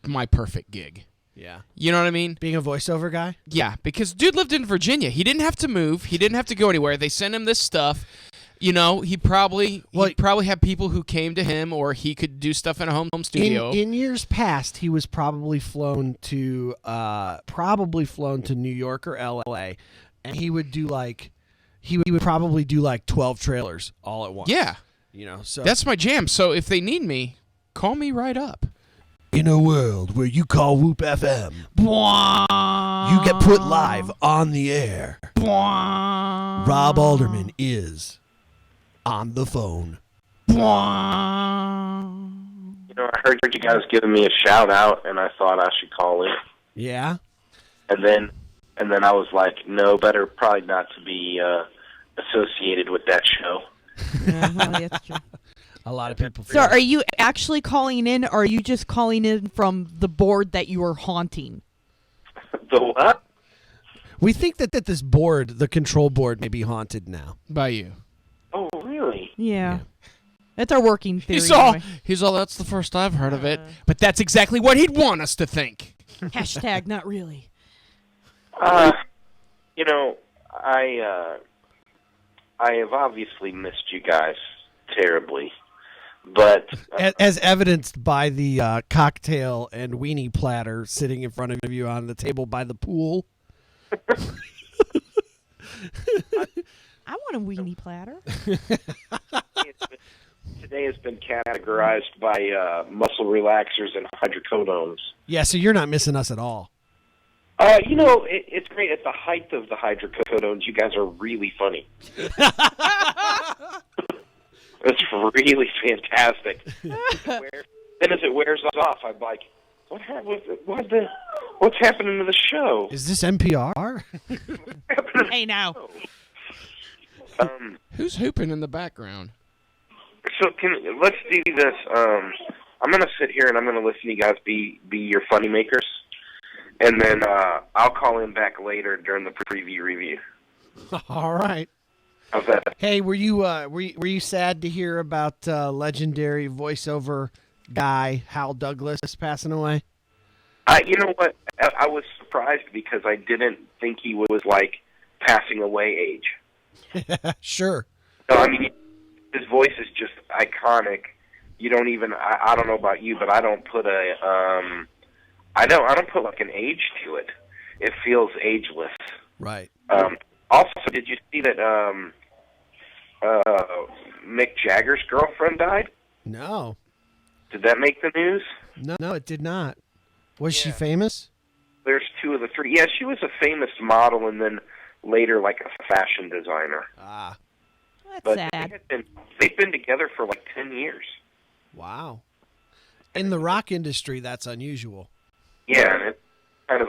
D: my perfect gig.
B: Yeah.
D: You know what I mean?
B: Being a voiceover guy?
D: Yeah, because dude lived in Virginia. He didn't have to move. He didn't have to go anywhere. They sent him this stuff. He probably had people who came to him, or he could do stuff in a home studio.
B: In years past, he was probably flown to New York or LA, and he would probably do like 12 trailers all at once.
D: Yeah.
B: So
D: That's my jam. So if they need me, call me right up.
B: in a world where you call Whoop FM, you get put live on the air. Rob Alderman is on the phone.
F: I heard you guys giving me a shout out, and I thought I should call in.
B: Yeah.
F: And then I was like, no, better probably not to be associated with that show.
C: Yeah, well, that's true.
B: A lot of people.
C: So are you actually calling in, or are you just calling in from the board that you are haunting?
F: The what?
B: We think that this board, the control board, may be haunted now.
D: By you.
F: Oh, really?
C: Yeah. That's our working theory.
D: He's all, that's the first I've heard of it. But that's exactly what he'd want us to think.
C: Hashtag not really.
I: You know, I have obviously missed you guys terribly, but
B: As evidenced by the cocktail and weenie platter sitting in front of you on the table by the pool.
C: I want a weenie platter.
I: today has been categorized by muscle relaxers and hydrocodones.
B: Yeah, so you're not missing us at all.
I: You know, it's great. At the height of the hydrocodones, you guys are really funny. It's really fantastic. Then as it wears off, I'm like, what's happening to the show?
B: Is this NPR?
C: Hey, now.
D: Who's hooping in the background?
I: So let's do this. I'm gonna sit here and I'm gonna listen to you guys be your funny makers, and then I'll call in back later during the preview review.
B: All right.
I: How's that?
B: Hey, were you sad to hear about legendary voiceover guy Hal Douglas passing away?
I: You know what? I was surprised because I didn't think he was like passing away age.
B: Sure.
I: No, I mean his voice is just iconic. You don't even. I don't know about you, but I don't put I don't put like an age to it. It feels ageless.
B: Right.
I: Also, did you see that Mick Jagger's girlfriend died?
B: No.
I: Did that make the news?
B: No, it did not. Was she famous?
I: There's two of the three. Yeah, she was a famous model and then later like a fashion designer.
B: Ah.
C: That's
I: But
C: sad.
I: they've been together for like 10 years.
B: Wow. In the rock industry, that's unusual.
I: Yeah, and it's kind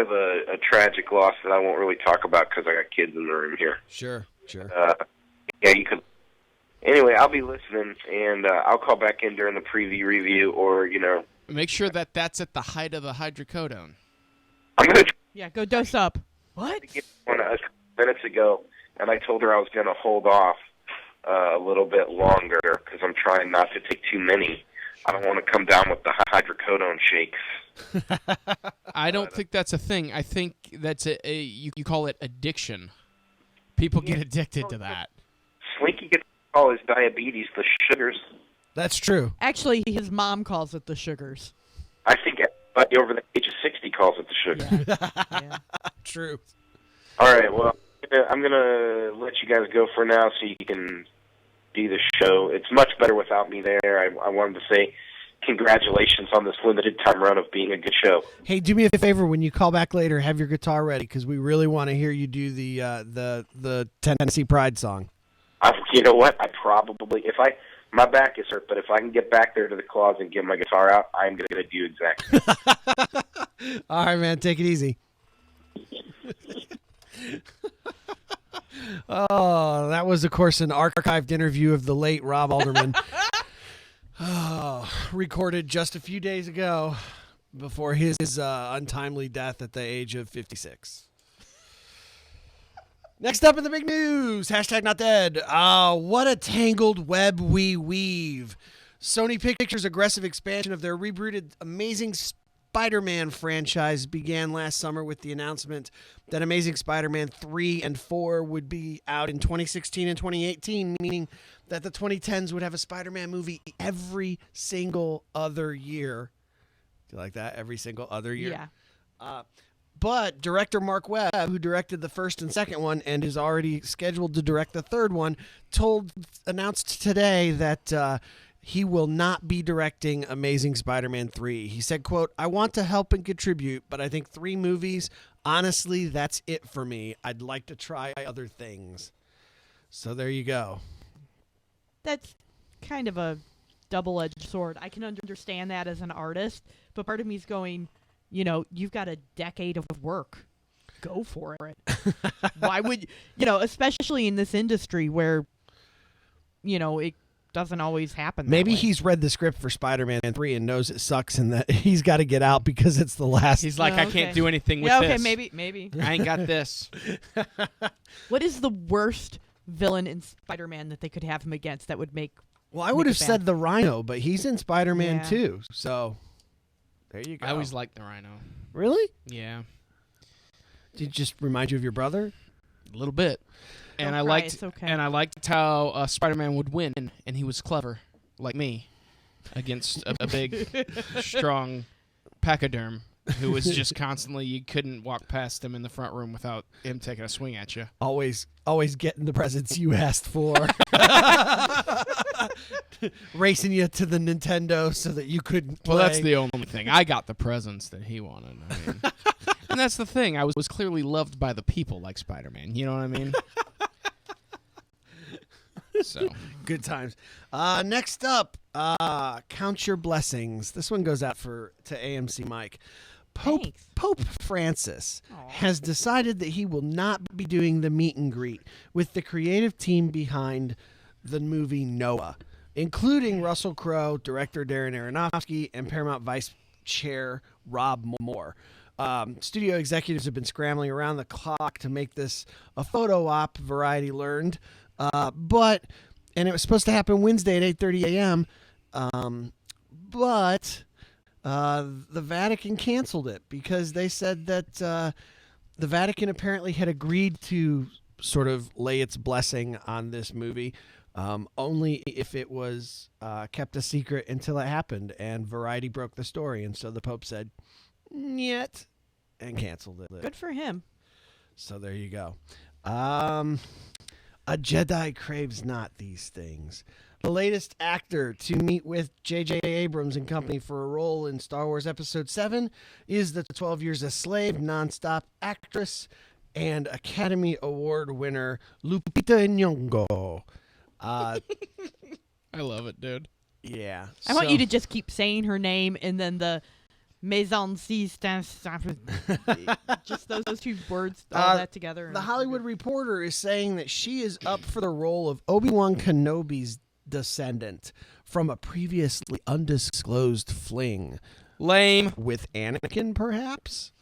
I: of a tragic loss that I won't really talk about because I got kids in the room here.
B: Sure.
I: Yeah, you could. Anyway, I'll be listening, and I'll call back in during the preview review, or
D: Make sure that's at the height of the hydrocodone.
I: I'm gonna
C: Yeah, go dose up. What?
I: get one a couple minutes ago, and I told her I was gonna hold off a little bit longer because I'm trying not to take too many. I don't want to come down with the hydrocodone shakes.
D: I don't think that's a thing. I think that's you call it addiction. People get addicted to that.
I: Slinky gets to call his diabetes the sugars.
B: That's true.
C: Actually, his mom calls it the sugars.
I: I think everybody over the age of 60 calls it the sugars.
C: Yeah.
B: True.
I: All right, well, I'm going to let you guys go for now so you can do the show. It's much better without me there. I wanted to say congratulations on this limited time run of being a good show.
B: Hey, do me a favor when you call back later, have your guitar ready because we really want to hear you do the Tennessee Pride song.
I: You know what? I probably, my back is hurt, but if I can get back there to the closet and get my guitar out, I'm going to do exactly.
B: All right, man, take it easy. Oh, that was, of course, an archived interview of the late Rob Alderman. Recorded just a few days ago before his untimely death at the age of 56. Next up in the big news, hashtag not dead. What a tangled web we weave. Sony Pictures' aggressive expansion of their rebooted Amazing Spider-Man franchise began last summer with the announcement that Amazing Spider-Man 3 and 4 would be out in 2016 and 2018, meaning that the 2010s would have a Spider-Man movie every single other year. Do you like that? Every single other year?
C: Yeah.
B: But director Mark Webb, who directed the first and second one and is already scheduled to direct the third one, announced today that he will not be directing Amazing Spider-Man 3. He said, quote, "I want to help and contribute, but I think 3 movies, honestly, that's it for me. I'd like to try other things." So there you go.
C: That's kind of a double-edged sword. I can understand that as an artist, but part of me is going, you've got a decade of work. Go for it. Why would, especially in this industry where, it doesn't always happen that
B: Maybe
C: way.
B: he's read the script for Spider-Man 3 and knows it sucks and that he's got to get out because it's the last.
D: He's like,
C: Oh,
D: I can't
C: okay.
D: do anything with
C: Yeah,
D: this.
C: okay, maybe.
D: I ain't got this.
C: What is the worst villain in Spider-Man that they could have him against that would make...
B: Well, I would have said the Rhino, but he's in Spider-Man
C: Yeah.
B: too. So there you go.
D: I always liked the Rhino.
B: Really?
D: Yeah.
B: Did it just remind you of your brother?
D: A little bit. And
C: Don't
D: I
C: cry,
D: liked
C: it's okay.
D: and I liked how Spider-Man would win, and he was clever, like me, against a big, strong pachyderm who was just constantly, you couldn't walk past him in the front room without him taking a swing at you.
B: Always getting the presents you asked for. Racing you to the Nintendo so that you couldn't play.
D: Well, that's the only thing. I got the presents that he wanted. I mean, and that's the thing. I was clearly loved by the people like Spider-Man. You know what I mean? So
B: Good times. Next up, Count Your Blessings. This one goes out to AMC Mike.
C: Thanks.
B: Pope Francis has decided that he will not be doing the meet and greet with the creative team behind the movie Noah, including Russell Crowe, director Darren Aronofsky, and Paramount Vice Chair Rob Moore. Studio executives have been scrambling around the clock to make this a photo op, Variety learned. And it was supposed to happen Wednesday at 8:30 a.m., but the Vatican canceled it because they said that the Vatican apparently had agreed to sort of lay its blessing on this movie only if it was kept a secret until it happened, and Variety broke the story, and so the Pope said, "Niet," and canceled it.
C: Good for him.
B: So there you go. A Jedi craves not these things. The latest actor to meet with J.J. Abrams and company for a role in Star Wars Episode 7 is the 12 Years a Slave nonstop actress and Academy Award winner Lupita Nyong'o.
D: I love it, dude.
B: Yeah.
C: I want you to just keep saying her name and then the maison just those two words, all that together.
B: The Hollywood Reporter is saying that she is up for the role of Obi-Wan Kenobi's descendant from a previously undisclosed fling.
D: Lame.
B: With Anakin, perhaps?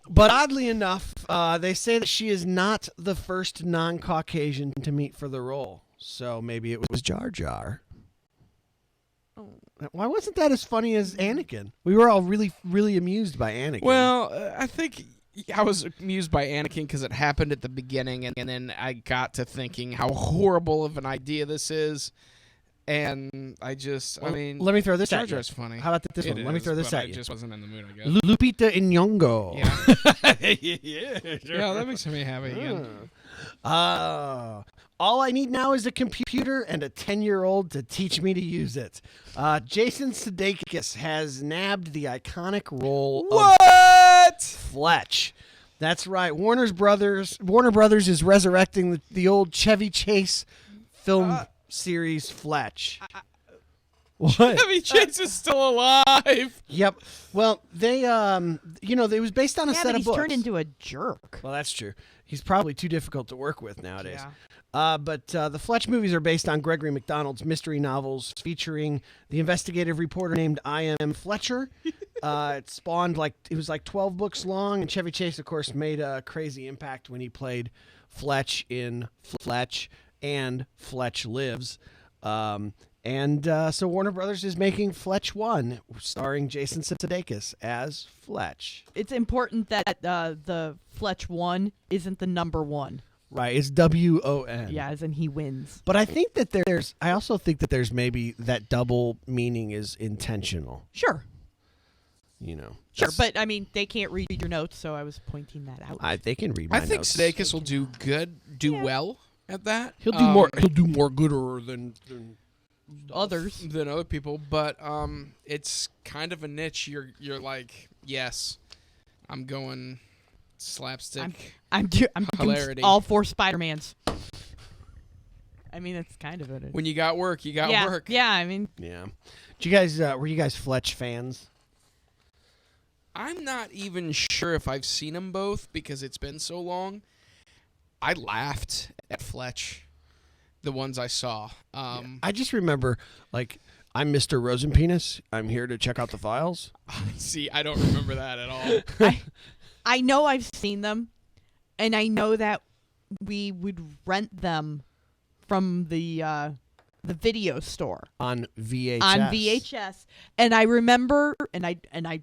B: But oddly enough, they say that she is not the first non-Caucasian to meet for the role. So maybe it was Jar Jar. Why wasn't that as funny as Anakin? We were all really, really amused by Anakin.
D: Well, I think I was amused by Anakin because it happened at the beginning, and then I got to thinking how horrible of an idea this is, and I mean,
B: let me throw this
D: Jar
B: at you.
D: Jar's funny.
B: How about this
D: It
B: one? Let me
D: is,
B: throw this
D: but
B: at
D: I
B: you.
D: just wasn't in the mood, I guess.
B: Lupita Nyong'o.
D: Yeah, yeah, that makes me happy again.
B: All I need now is a computer and a 10-year-old to teach me to use it. Jason Sudeikis has nabbed the iconic role of Fletch. That's right. Warner Brothers is resurrecting the old Chevy Chase film series Fletch. What?
D: Chevy Chase is still alive.
B: Yep. Well, they, it was based on a set
C: but
B: of
C: he's
B: books.
C: turned into a jerk.
B: Well, that's true. He's probably too difficult to work with nowadays.
C: Yeah.
B: But the Fletch movies are based on Gregory McDonald's mystery novels featuring the investigative reporter named I.M. Fletcher. It spawned it was 12 books long, and Chevy Chase, of course, made a crazy impact when he played Fletch in Fletch and Fletch Lives. So Warner Brothers is making Fletch 1, starring Jason Sudeikis as Fletch.
C: It's important that the Fletch 1 isn't the number 1.
B: Right, it's WON.
C: Yeah, as in he wins.
B: But I think that I also think that there's maybe that double meaning is intentional.
C: Sure.
B: Sure,
C: but I mean, they can't read your notes, so I was pointing that out.
B: They can read my
D: I think
B: notes.
D: Sudeikis will do well at that.
B: He'll do more. He'll do more gooder than
C: Others.
D: than other people, but it's kind of a niche. You're like, yes, I'm going slapstick.
C: I'm doing
D: hilarity.
C: all 4 Spider-Mans. I mean, it's kind of it.
D: When you got work, you got work.
C: Yeah, I mean.
B: Yeah. Were you guys Fletch fans?
D: I'm not even sure if I've seen them both because it's been so long. I laughed at Fletch, the ones I saw.
B: I just remember, I'm Mr. Rosenpenis. I'm here to check out the files.
D: See, I don't remember that at all.
C: I know I've seen them, and I know that we would rent them from the video store
B: on VHS.
C: And I remember, and I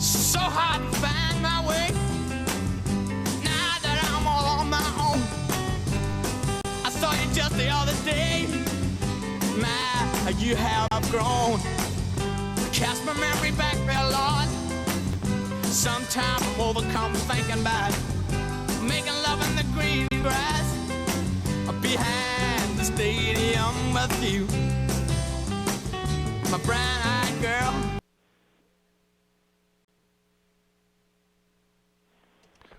J: So hard to find my way the other day. My, you have grown. Cast my memory back there, Lord. Sometimes I'm overcome thinking about making love in the green grass behind the stadium with you, my brown-eyed girl.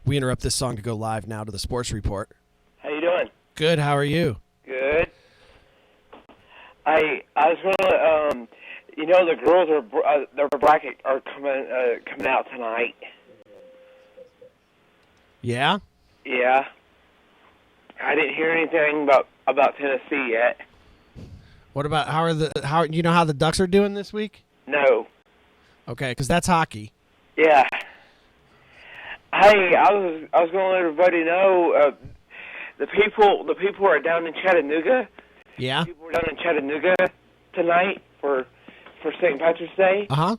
B: We interrupt this song to go live now to the sports report.
K: How you doing?
B: Good. How are you?
K: Good. I was gonna the girls are their bracket are coming out tonight.
B: Yeah.
K: Yeah. I didn't hear anything about Tennessee yet.
B: What about how you know how the Ducks are doing this week?
K: No.
B: Okay, because that's hockey.
K: Yeah. Hey, I was gonna let everybody know the people are down in Chattanooga.
B: Yeah.
K: People are down in Chattanooga tonight for St. Patrick's Day.
B: Uh-huh.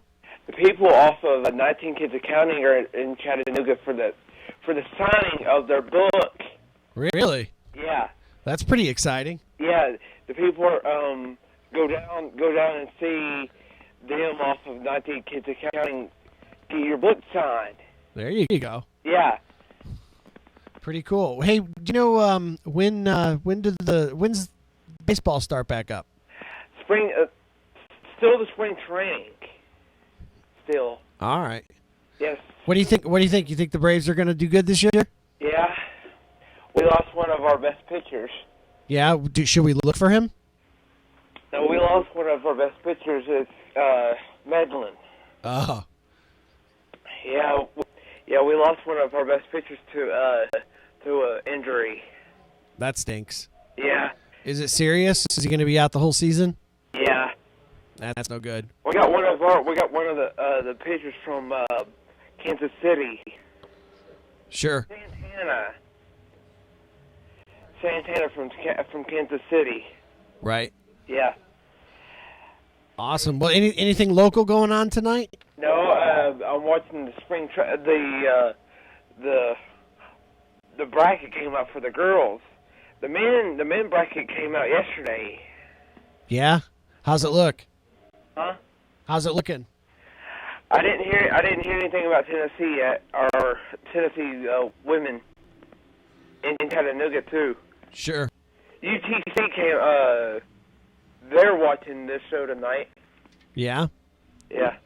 K: The people off of 19 Kids Accounting are in Chattanooga for the signing of their book.
B: Really?
K: Yeah.
B: That's pretty exciting.
K: Yeah, the people are, go down and see them off of 19 Kids Accounting get your book signed.
B: There you go.
K: Yeah.
B: Pretty cool. Hey, do you know when's baseball start back up?
K: Spring, still the spring training. Still.
B: All right.
K: Yes.
B: What do you think? You think the Braves are going to do good this year?
K: Yeah. We lost one of our best pitchers.
B: Yeah. Should we look for him?
K: No, we lost one of our best pitchers. It's Medlin.
B: Oh.
K: Yeah. Yeah, we lost one of our best pitchers to injury.
B: That stinks.
K: Yeah.
B: Is it serious? Is he going to be out the whole season?
K: Yeah.
B: That's no good.
K: We got one of the pitchers from Kansas City.
B: Sure.
K: Santana from Kansas City.
B: Right.
K: Yeah.
B: Awesome. Well, anything local going on tonight?
K: No, I'm watching the spring the bracket came out for the girls. The men bracket came out yesterday.
B: Yeah. How's it look?
K: Huh?
B: How's it looking?
K: I didn't hear anything about Tennessee yet, or Tennessee women in Chattanooga too.
B: Sure.
K: UTC came. They're watching this show tonight.
B: Yeah.
K: Yeah.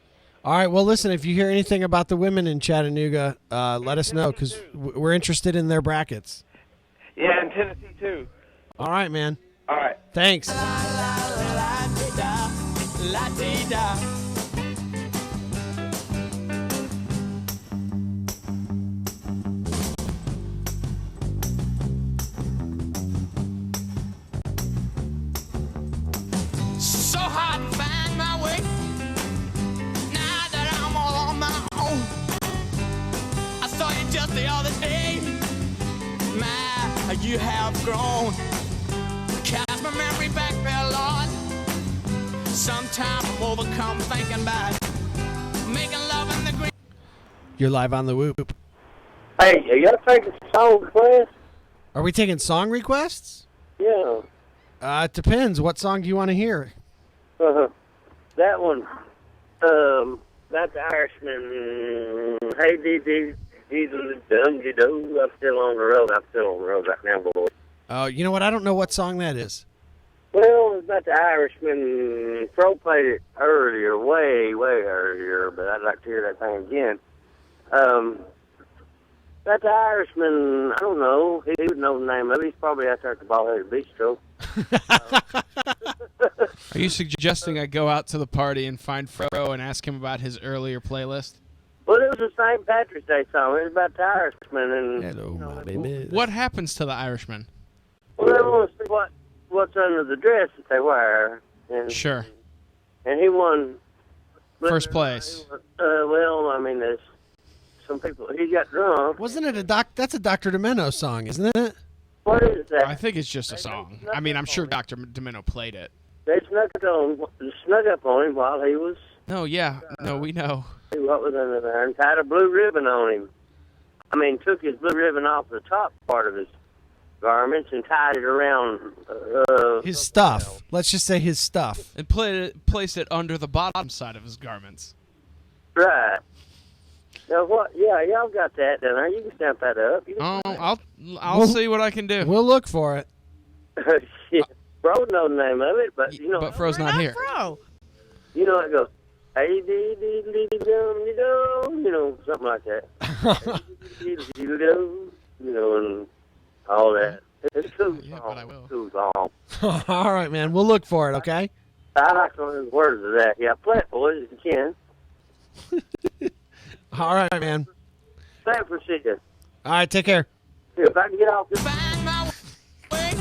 B: All right. Well, listen. If you hear anything about the women in Chattanooga, let us know because we're interested in their brackets.
K: Yeah, and Tennessee too.
B: All right, man.
K: All right.
B: Thanks.
J: So hard to find my way. Now that I'm all on my own. I saw you just the other day. My, you have grown. Cast my memory back there, Lord. Sometimes I'm overcome thinking about making love in the green.
B: You're live on the Whoop.
F: Hey, are y'all taking song requests?
B: Are we taking song requests?
F: Yeah.
B: It depends. What song do you want to hear?
F: That one. That's the Irishman. Hey, he's do. I'm still on the road right now, boy.
B: Oh, you know what? I don't know what song that is.
F: Well, it's about the Irishman. Fro played it earlier, way earlier, but I'd like to hear that thing again. About the Irishman, I don't know. He would know the name of it. He's probably out there at the Ball-Headed Bistro.
D: Are you suggesting I go out to the party and find Fro and ask him about his earlier playlist?
F: Well, it was a St. Patrick's Day song. It was about the Irishman. And,
B: Hello, my baby.
D: What happens to the Irishman?
F: well, they want to see what's under the dress that they wear. And,
D: Sure.
F: And he won.
D: First place.
F: Well, I mean, there's some people. He got drunk.
B: Wasn't it that's a Dr. Demento song, isn't it?
F: What is that?
D: I think it's just a song. I mean, I'm sure Dr. Demento played it.
F: They snuck up on him while he was.
D: No, yeah. No, we know.
F: What was under there? And tied a blue ribbon on him. I mean, took his blue ribbon off the top part of his garments and tied it around
B: His stuff. Let's just say his stuff.
D: And place it under the bottom side of his garments.
F: Right. Now what? Yeah, y'all got that down there. You can stamp that up. You can
D: I'll see what I can do.
B: We'll look for it.
F: Shit. Bro know the name of it, but you know.
D: But Fro's not here.
C: Fro.
F: You know it goes. Hey, dee dee dee dee dum dee dum. You know, something like that. Hey, dee dee dee dum. You know, and all that. It's cool.
D: Yeah, but I will.
F: Cool song.
B: All right, man. We'll look for it, okay?
F: I like some of the words of that. Yeah, play it, boys, if you can.
B: All right, man.
F: Play it for Chica.
B: All right, take care.
F: Here, if I can get off this.
J: Find my way.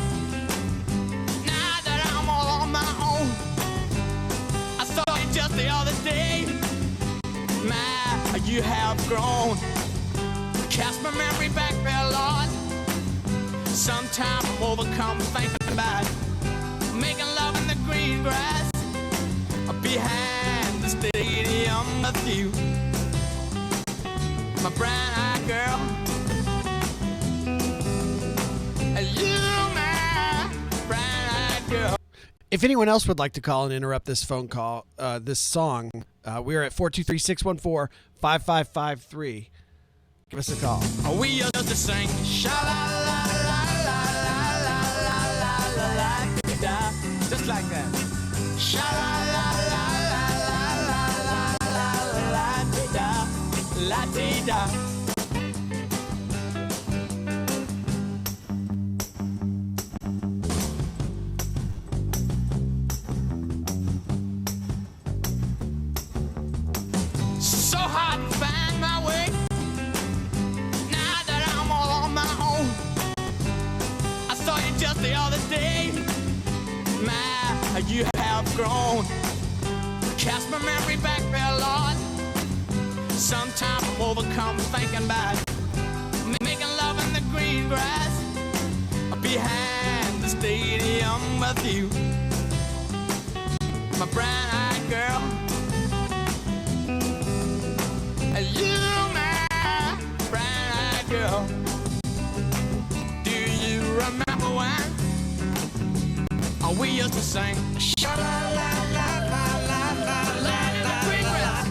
J: Now that I'm all on my own. I saw you just the other day. My, you have grown. Cast my memory back there, Lord. Sometimes I'm overcome thinking about making love in the green grass behind the stadium with you. My brown-eyed girl. You, my brown-eyed girl.
B: If anyone else would like to call and interrupt this phone call, this song, we're at 423-614-5553. Give us a call.
J: We used to sing sha-la-la-la-la-la-la-la-la-la-la-la-la, just like that. Sha-la-la-la-la-la-la-la-la-la-la-la-la-la. So hard to find my way. Now that I'm all on my own. I saw you just the other day. My, you have grown. Cast my memory back there, Lord. Sometimes I'm overcome thinking about making love in the green grass behind the stadium with you. My brown-eyed girl. You, my brown-eyed girl. Do you remember when we used to sing sha-la-la-la-la-la-la-la in the green grass?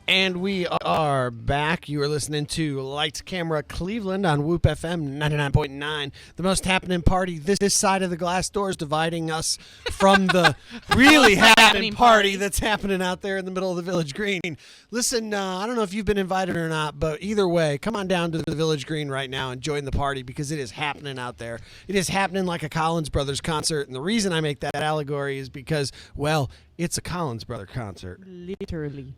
B: And we are back. You are listening to Lights Camera Cleveland on Whoop FM 99.9. The most happening party this side of the glass doors, dividing us from the really happening party that's happening out there in the middle of the Village Green. Listen, I don't know if you've been invited or not, but either way, come on down to the Village Green right now and join the party because it is happening out there. It is happening like a Collins Brothers concert, and the reason I make that allegory is because, well, it's a Collins Brother concert.
C: Literally.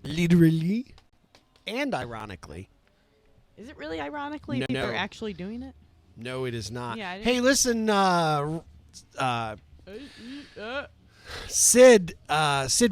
B: And ironically.
C: Is it really ironically
B: No.
C: they're actually doing it?
B: No, it is not.
C: Yeah, I didn't-
B: Hey, listen, Sid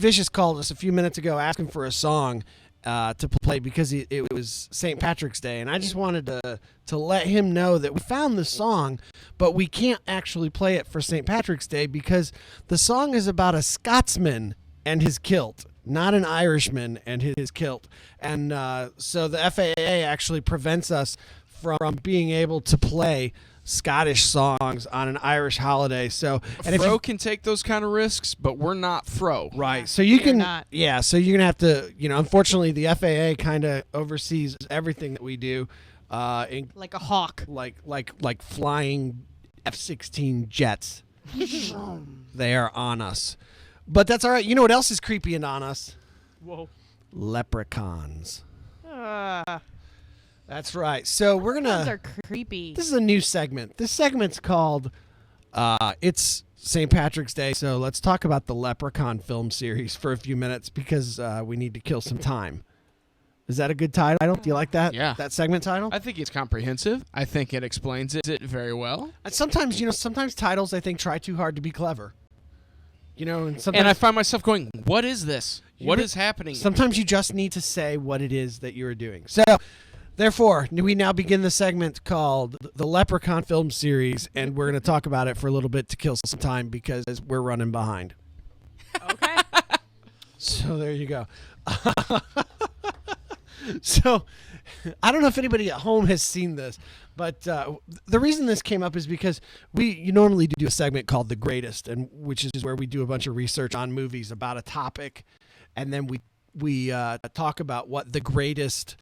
B: Vicious called us a few minutes ago asking for a song to play because it was St. Patrick's Day, and I just wanted to let him know that we found the song, but we can't actually play it for St. Patrick's Day because the song is about a Scotsman and his kilt, not an Irishman and his kilt. And so the FAA actually prevents us from being able to play Scottish songs on an Irish holiday. So, and
D: Fro can take those kind of risks, but we're not Fro.
B: Right. So you can,
C: not.
B: yeah. So you're gonna have to, unfortunately, the FAA kind of oversees everything that we do,
C: Like a hawk.
B: like flying F-16 jets. They are on us, but that's all right. You know what else is creepy and on us?
C: Whoa.
B: Leprechauns.
C: Leprechauns
B: That's right. So we're gonna.
C: are creepy.
B: This is a new segment. This segment's called It's St. Patrick's Day, so let's talk about the Leprechaun film series for a few minutes because we need to kill some time. Is that a good title? Do you like that?
D: Yeah.
B: That segment title?
D: I think it's comprehensive. I think it explains it very well.
B: And sometimes, sometimes titles I think try too hard to be clever. And sometimes
D: And I find myself going, what is this? What is happening?
B: Sometimes you just need to say what it is that you're doing. So Therefore, we now begin the segment called the Leprechaun Film Series, and we're going to talk about it for a little bit to kill some time because we're running behind.
C: Okay.
B: So there you go. So I don't know if anybody at home has seen this, but the reason this came up is because you normally do a segment called The Greatest, and which is where we do a bunch of research on movies about a topic, and then we talk about what the greatest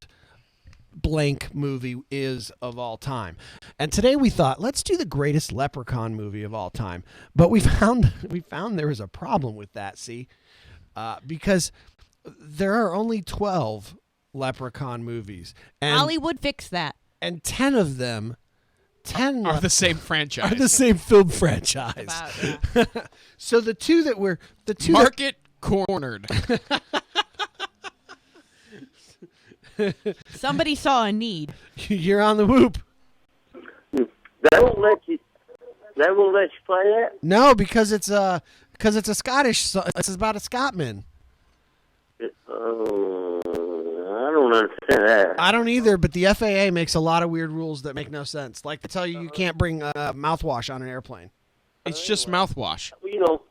B: blank movie is of all time. And today we thought, let's do the greatest Leprechaun movie of all time. But we found there was a problem with that, because there are only 12 Leprechaun movies. And,
C: Hollywood fixed that.
B: And 10 of them
D: are the same franchise.
B: Are the same film franchise.
C: About, yeah.
B: So the two that were
D: Market cornered.
C: Somebody saw a need.
B: You're on the whoop.
F: They won't let you play that?
B: No, because it's a Scottish. It's about a Scotsman.
F: I don't understand that.
B: I don't either, but the FAA makes a lot of weird rules that make no sense. Like to tell you can't bring mouthwash on an airplane.
D: It's just mouthwash.
F: You know,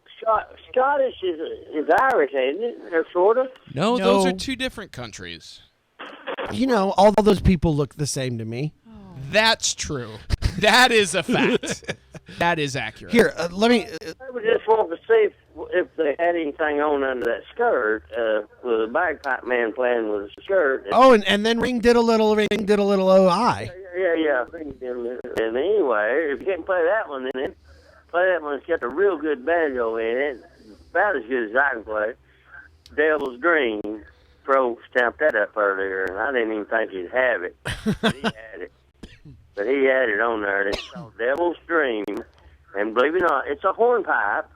F: Scottish is Irish, ain't it? Or sort of.
D: No, those are two different countries.
B: You know, all those people look the same to me.
D: That's true. That is a fact. That is accurate.
B: Here, let me.
F: I would just want to see if they had anything on under that skirt, with a bagpipe man playing with a shirt.
B: Oh, and then Ring did a little OI.
F: Yeah. And anyway, if you can't play that one, then play that one that's got a real good banjo in it, about as good as I can play. Devil's Dream. Pro stamped that up earlier, and I didn't even think he'd have it. But he had it. But he had it on there. It's called Devil's Dream. And believe it or not, it's a hornpipe.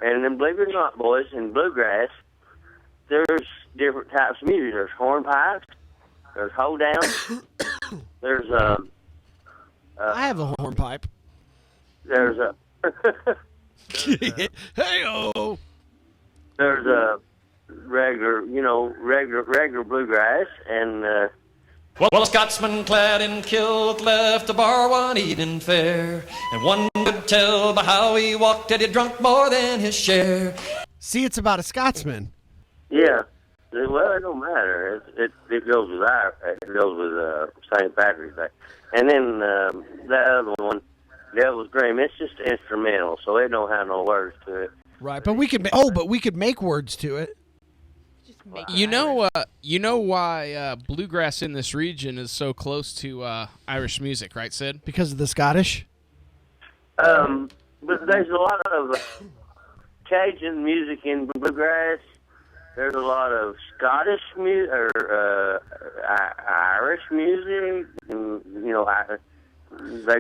F: And then believe it or not, boys, in bluegrass, there's different types of music. There's hornpipes. There's hoedowns. There's
B: I have a hornpipe.
F: There's a
B: Hey-oh.
F: There's a regular bluegrass, and
L: well, a Scotsman clad in kilt left the bar one evening fair, and one could tell by how he walked that he drunk more than his share.
B: See, it's about a Scotsman.
F: Yeah. Well, it don't matter. It goes with St. Patrick's Day, and then that other one, Devil's Dream. It's just instrumental, so it don't have no words to it.
B: Right, but we could make words to it.
D: You know why bluegrass in this region is so close to Irish music, right, Sid?
B: Because of the Scottish?
F: But there's a lot of Cajun music in bluegrass. There's a lot of Scottish music, or Irish music. And,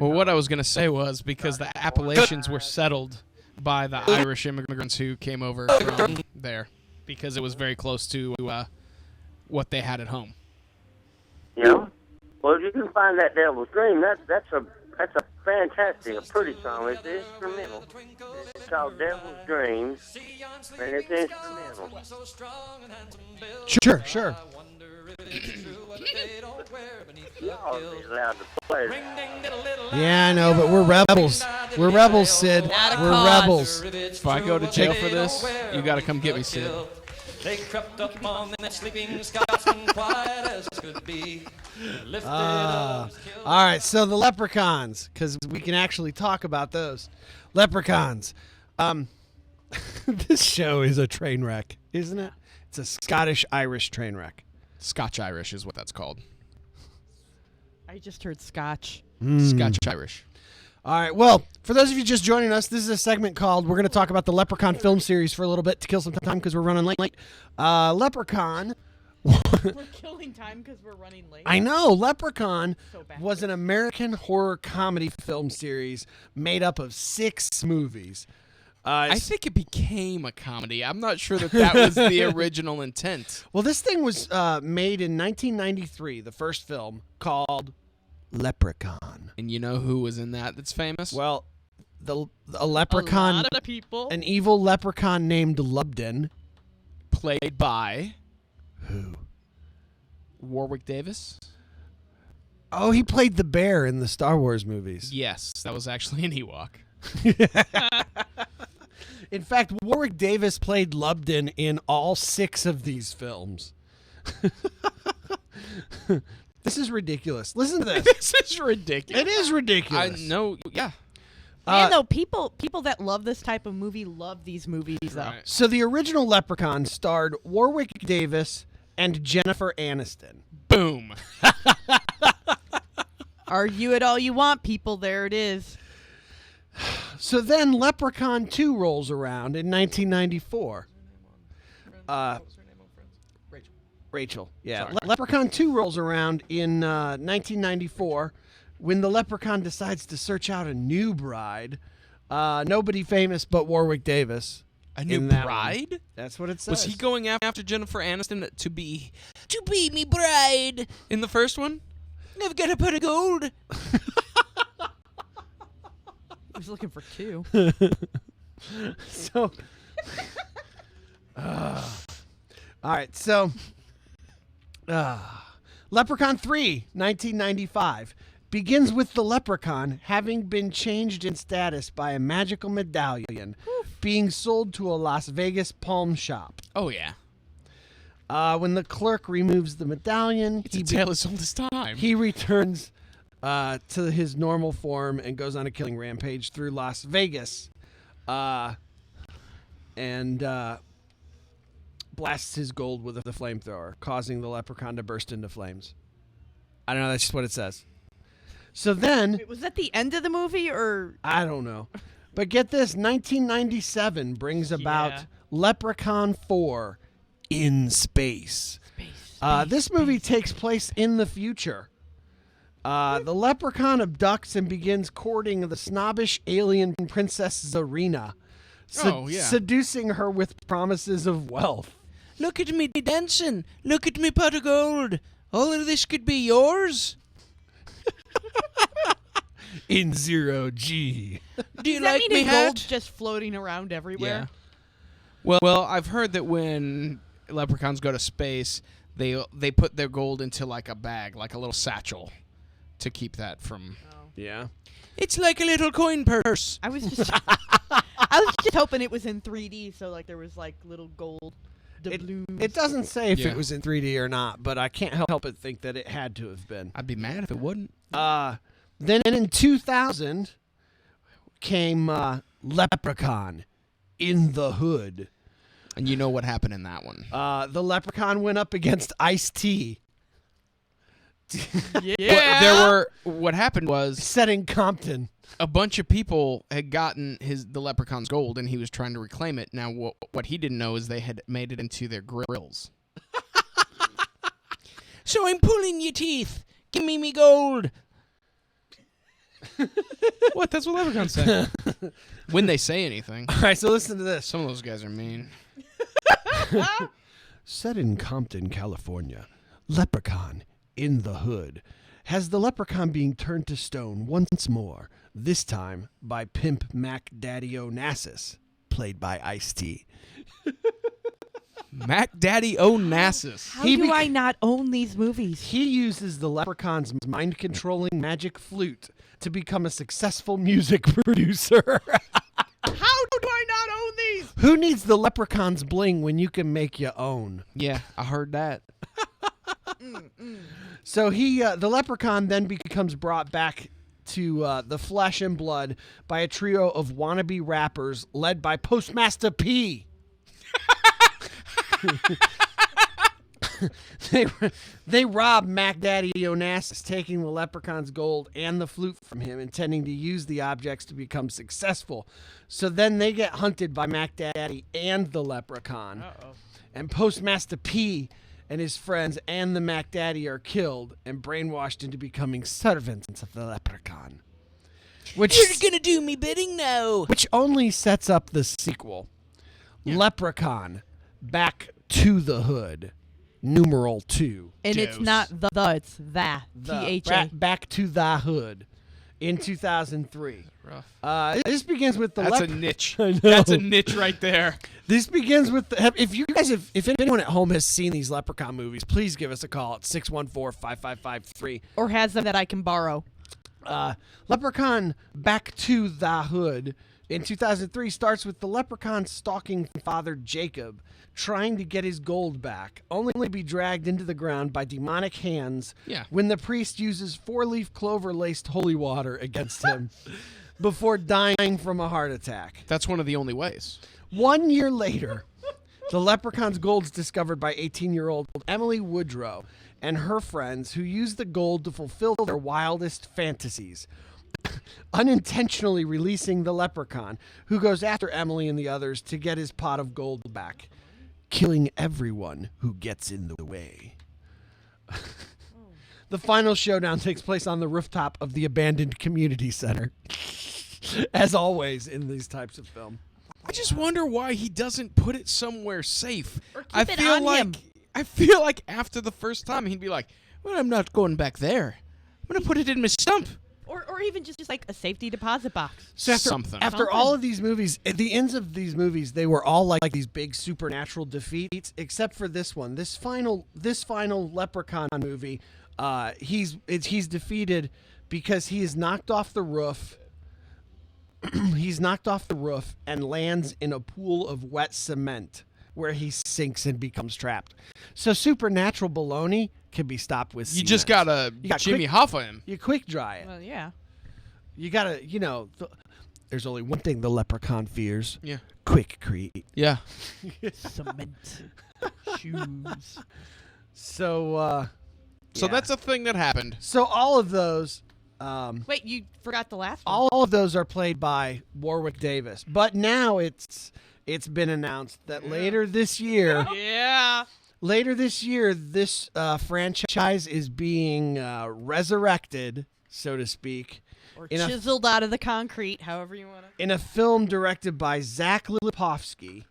D: well, what I was going to say was because the Appalachians were settled by the Irish immigrants who came over from there. Because it was very close to what they had at home.
F: Yeah. Well, if you can find that Devil's Dream, that's a fantastic, a pretty song. It's instrumental. It's called Devil's Dream, and it's instrumental.
B: Sure. Yeah, I know, but we're rebels. We're rebels, Sid. We're rebels.
D: If I go to jail for this, you got to come get me, Sid.
L: They crept up on that sleeping Scotsman quiet as could be.
B: All right, so the Leprechauns, because we can actually talk about those. Leprechauns. This show is a train wreck, isn't it? It's a Scottish-Irish train wreck.
D: Scotch-Irish is what that's called.
C: I just heard Scotch.
D: Scotch-Irish.
B: All right, well, for those of you just joining us, this is a segment called, we're going to talk about the Leprechaun film series for a little bit to kill some time because we're running late. Leprechaun.
C: We're killing time because we're running late.
B: I know. Leprechaun was an American horror comedy film series made up of 6 movies.
D: I think it became a comedy. I'm not sure that was the original intent.
B: Well, this thing was made in 1993, the first film, called Leprechaun.
D: And you know who was in that that's famous?
B: Well, a leprechaun.
C: A lot of people.
B: An evil leprechaun named Lubden.
D: Played by...
B: Who?
D: Warwick Davis?
B: Oh, he played the bear in the Star Wars movies.
D: Yes, that was actually an Ewok.
B: In fact, Warwick Davis played Lubden in all 6 of these films. This is ridiculous. Listen to this.
D: This is ridiculous.
B: It is ridiculous.
D: I know. Yeah.
C: Man, though, people that love this type of movie love these movies, though.
D: Right.
B: So the original Leprechaun starred Warwick Davis and Jennifer Aniston.
D: Boom.
C: Argue it all you want, people. There it is.
B: So then Leprechaun 2 rolls around in 1994. Rachel. Yeah. Leprechaun 2 rolls around in 1994 when the Leprechaun decides to search out a new bride. Nobody famous but Warwick Davis.
D: A new
B: in that
D: bride?
B: one. That's what it says.
D: Was he going after Jennifer Aniston to be me bride in the first one? Never got a pot of gold.
C: I was looking for 2.
B: So, all right. So, Leprechaun 3, 1995, begins with the Leprechaun having been changed in status by a magical medallion being sold to a Las Vegas pawn shop.
D: Oh, yeah.
B: When the clerk removes the medallion,
D: It's a tale as old as time.
B: he returns to his normal form and goes on a killing rampage through Las Vegas, and blasts his gold with a flamethrower, causing the Leprechaun to burst into flames. I don't know. That's just what it says. So then,
C: Wait, was that the end of the movie, or
B: I don't know, but get this: 1997 brings about Leprechaun 4 in space. This movie takes place in the future. The Leprechaun abducts and begins courting the snobbish alien princess Zarina, seducing her with promises of wealth.
D: Look at me dancing. Look at me pot of gold. All of this could be yours.
B: In 0G.
D: Do you
C: does that
D: like
C: mean
D: me
C: his
D: hat?
C: gold's just floating around everywhere?
D: Yeah. Well, I've heard that when leprechauns go to space, they put their gold into like a bag, like a little satchel, to keep that from.
B: Yeah.
D: It's like a little coin purse.
C: I was just hoping it was in 3D, so like there was like little gold doubloons.
B: It doesn't say if
D: Yeah.
B: it was in 3D or not, but I can't help but think that it had to have been.
D: I'd be mad if it wouldn't.
B: Then in 2000 came Leprechaun in the Hood.
D: And you know what happened in that one.
B: The Leprechaun went up against Ice-T.
D: What happened was
B: set in Compton.
D: A bunch of people had gotten the leprechaun's gold, and he was trying to reclaim it. Now, what he didn't know is they had made it into their grills. So I'm pulling your teeth. Give me gold. What? That's what leprechauns say. When they say anything.
B: All right, so listen to this.
D: Some of those guys are mean.
B: Set in Compton, California, Leprechaun in the Hood has the leprechaun being turned to stone once more, this time by Pimp Mac Daddy Onassis, played by Ice-T.
D: Mac Daddy Onassis.
C: How do I not own these movies?
B: He uses the leprechaun's mind-controlling magic flute to become a successful music producer.
C: How do I not own these?
B: Who needs the leprechaun's bling when you can make your own?
D: Yeah, I heard that.
B: So the leprechaun then becomes brought back to the flesh and blood by a trio of wannabe rappers led by Postmaster P. They rob Mac Daddy Onassis, taking the leprechaun's gold and the flute from him, intending to use the objects to become successful. So then they get hunted by Mac Daddy and the leprechaun. And Postmaster P and his friends and the Mac Daddy are killed and brainwashed into becoming servants of the leprechaun. Which
D: You're gonna do me bidding now.
B: Which only sets up the sequel. Leprechaun, Back to the Hood. Numeral 2.
C: And it's not it's the. T-H-A.
B: Back to the Hood. in 2003.
D: Rough.
B: This begins with the
D: That's a
B: leper-
D: niche.
B: I know.
D: That's a niche right there.
B: This begins with if anyone at home has seen these Leprechaun movies, please give us a call at 614-5553.
C: Or has them that I can borrow.
B: Leprechaun Back to the Hood in 2003 starts with the leprechaun stalking Father Jacob, trying to get his gold back, only to be dragged into the ground by demonic hands when the priest uses 4-leaf clover laced holy water against him before dying from a heart attack.
D: That's one of the only ways.
B: 1 year later, the leprechaun's gold is discovered by 18-year-old Emily Woodrow and her friends, who use the gold to fulfill their wildest fantasies, unintentionally releasing the leprechaun, who goes after Emily and the others to get his pot of gold back, killing everyone who gets in the way. The final showdown takes place on the rooftop of the abandoned community center, as always in these types of film.
D: I just wonder why he doesn't put it somewhere safe.
C: Or keep it on him.
D: I feel like after the first time he'd be like, "Well, I'm not going back there. I'm gonna put it in my stump."
C: Or even just like a safety deposit box.
B: So
D: Something.
B: After all of these movies, at the ends of these movies, they were all like these big supernatural defeats, except for this one. This final Leprechaun movie, he's defeated because he is knocked off the roof. He's knocked off the roof and lands in a pool of wet cement, where he sinks and becomes trapped. So supernatural baloney can be stopped with
D: You just
B: cement.
D: gotta
B: You got
D: Jimmy
B: quick-
D: Hoffa him.
B: You quick dry it.
C: Well, yeah.
B: You gotta, there's only one thing the leprechaun fears.
D: Yeah.
B: Quickcrete.
D: Yeah.
C: Cement. Shoes.
B: So
D: that's a thing that happened.
B: So all of those,
C: Wait, you forgot the last one.
B: all of those are played by Warwick Davis. But now it's been announced that later this year,
C: Yeah.
B: this franchise is being resurrected, so to speak,
C: Or
B: in a
C: chiseled out of the concrete, however you want to.
B: in a film directed by Zach Lipovsky.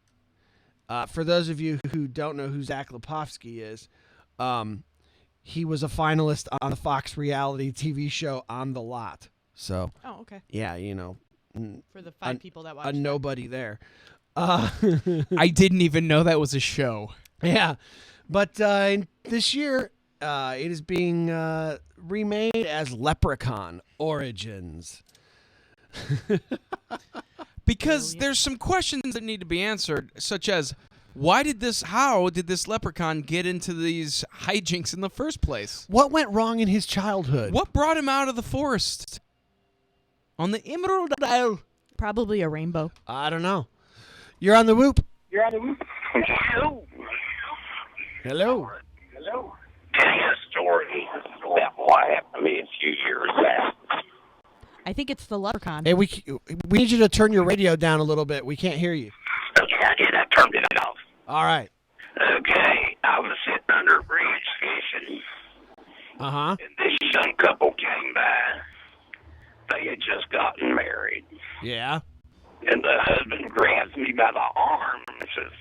B: For those of you who don't know who Zach Lipovsky is, he was a finalist on the Fox reality TV show On the Lot. So,
C: Oh, okay.
B: yeah,
C: For the 5 people that watch.
B: a nobody there.
D: I didn't even know that was a show.
B: Yeah, but this year it is being remade as Leprechaun Origins.
D: Because there's some questions that need to be answered, such as how did this leprechaun get into these hijinks in the first place?
B: What went wrong in his childhood?
D: What brought him out of the forest on the Emerald Isle?
C: Probably a rainbow.
B: I don't know. You're on the Whoop.
F: Hello.
B: Hello.
F: Hello. Tell you a story about what happened to me a few years back.
C: I think it's the leprechaun.
B: Hey, we need you to turn your radio down a little bit. We can't hear you.
F: Okay, I did. I turned it off.
B: All right.
F: Okay, I was sitting under a bridge fishing,
B: Uh-huh.
F: and this young couple came by. They had just gotten married,
B: Yeah.
F: and the husband grabs me by the arm and says,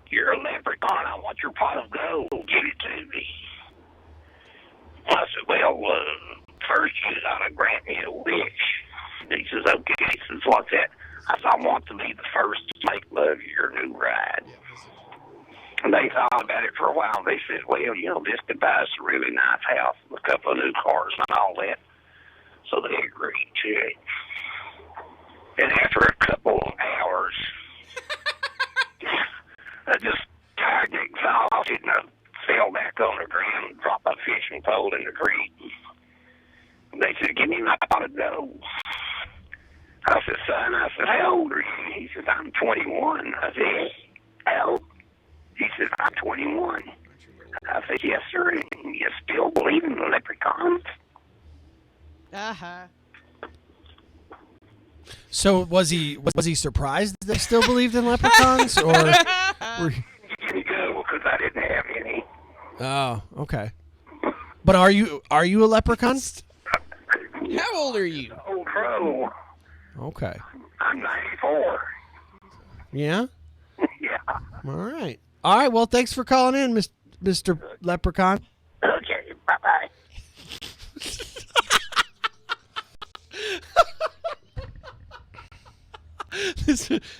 F: "You're a leprechaun. I want your pot of gold. Give it to me." I said, "Well, first you gotta grant me a wish." He says, "Okay." He says, "What's that?" I said, "I want to be the first to make love to your new bride." And they thought about it for a while. They said, "Well, this could buy us a really nice house and a couple of new cars and all that." So they agreed to it. And after a couple of hours, I just tired and exhausted, and I fell back on the ground and dropped my fishing pole in the creek. They said, "Give me my pot of gold." I said, "Son," "how old are you?" He said, "I'm 21. I said, "How old?" He said, "I'm 21. I said, "Yes, sir." "And you still believe in the leprechauns?"
C: Uh-huh.
B: So was he surprised that they still believed in leprechauns, or?
F: Here you go, because I didn't have any.
B: Oh, okay. But are you a leprechaun?
D: How old are you?
F: Old crow.
B: Okay.
F: I'm 94.
B: Yeah.
F: Yeah.
B: All right. All right. Well, thanks for calling in, Mr. Leprechaun.
F: Okay, bye-bye.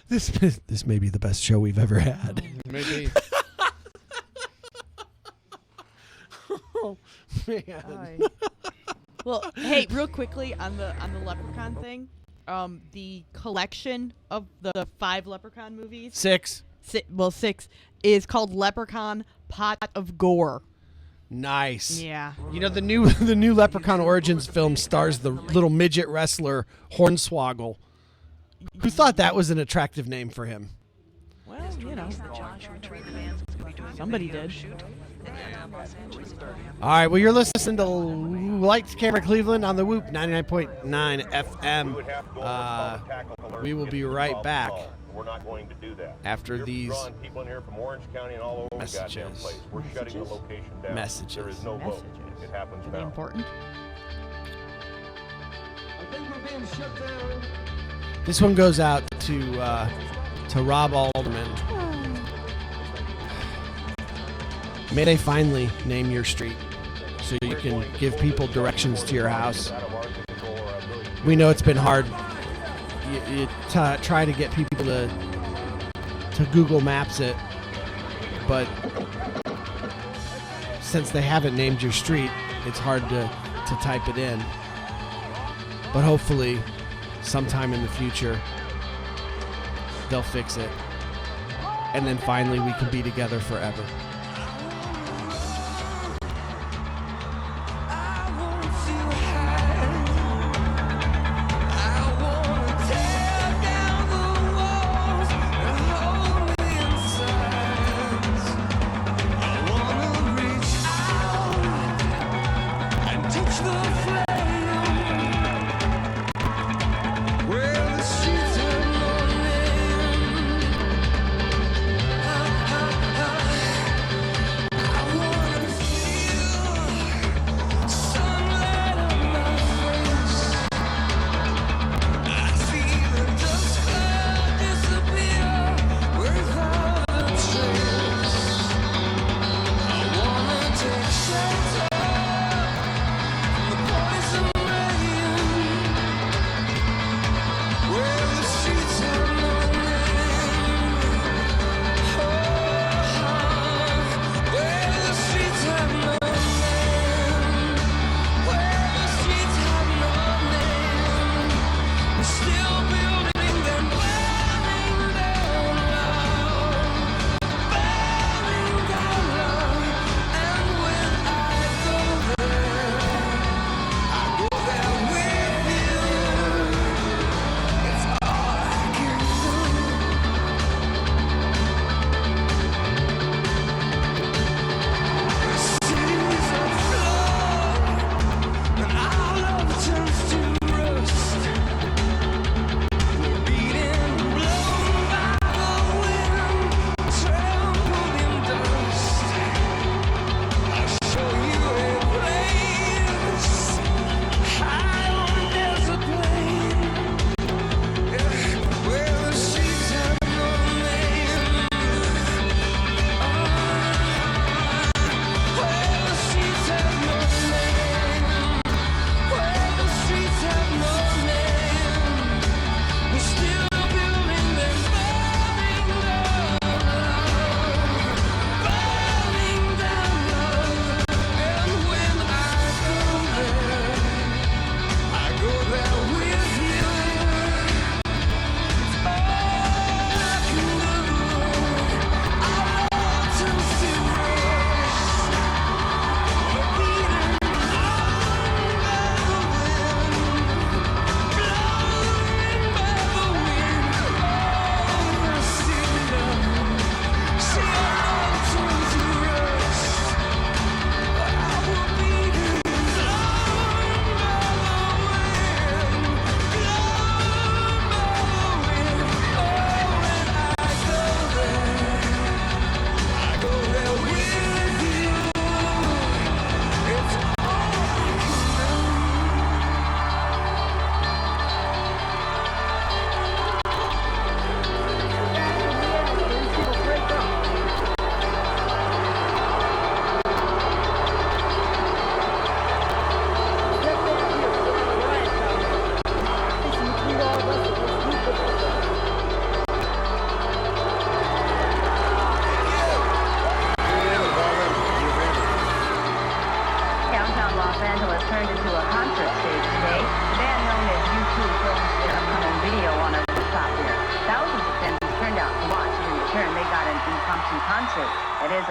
B: this may be the best show we've ever had.
D: Maybe.
B: Oh man.
C: Well, hey, real quickly on the Leprechaun thing, the collection of the 5 Leprechaun movies.
B: 6.
C: 6 is called Leprechaun Pot of Gore.
B: Nice.
C: Yeah.
B: You know the new Leprechaun Origins film stars the little midget wrestler Hornswoggle. Who thought that was an attractive name for him?
C: Well, you know, somebody did.
B: All right, well, you're listening to Lights Camera Cleveland on the Whoop 99.9 FM. We will be right back.
M: We're not going to do that.
B: After these
M: people in here from Orange County and all over the goddamn place. We're shutting the location down.
B: Messages.
M: There is no vote. It happens now.
C: Important.
J: I think we're being shut down.
B: This one goes out to Rob Alderman. May they finally name your street so you can give people directions to your house. We know it's been hard. You try to get people to Google Maps it, but since they haven't named your street, it's hard to type it in. But hopefully, sometime in the future, they'll fix it. And then finally we can be together forever.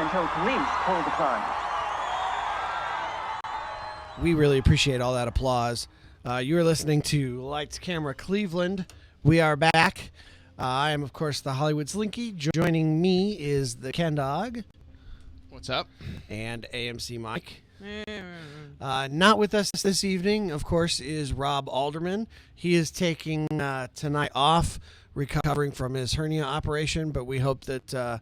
N: until police pulled the car.
B: We really appreciate all that applause. You are listening to Lights, Camera, Cleveland. We are back. I am, of course, the Hollywood Slinky. Joining me is the Ken Dog.
D: What's up?
B: And AMC Mike. Not with us this evening, of course, is Rob Alderman. He is taking tonight off, recovering from his hernia operation, but we hope that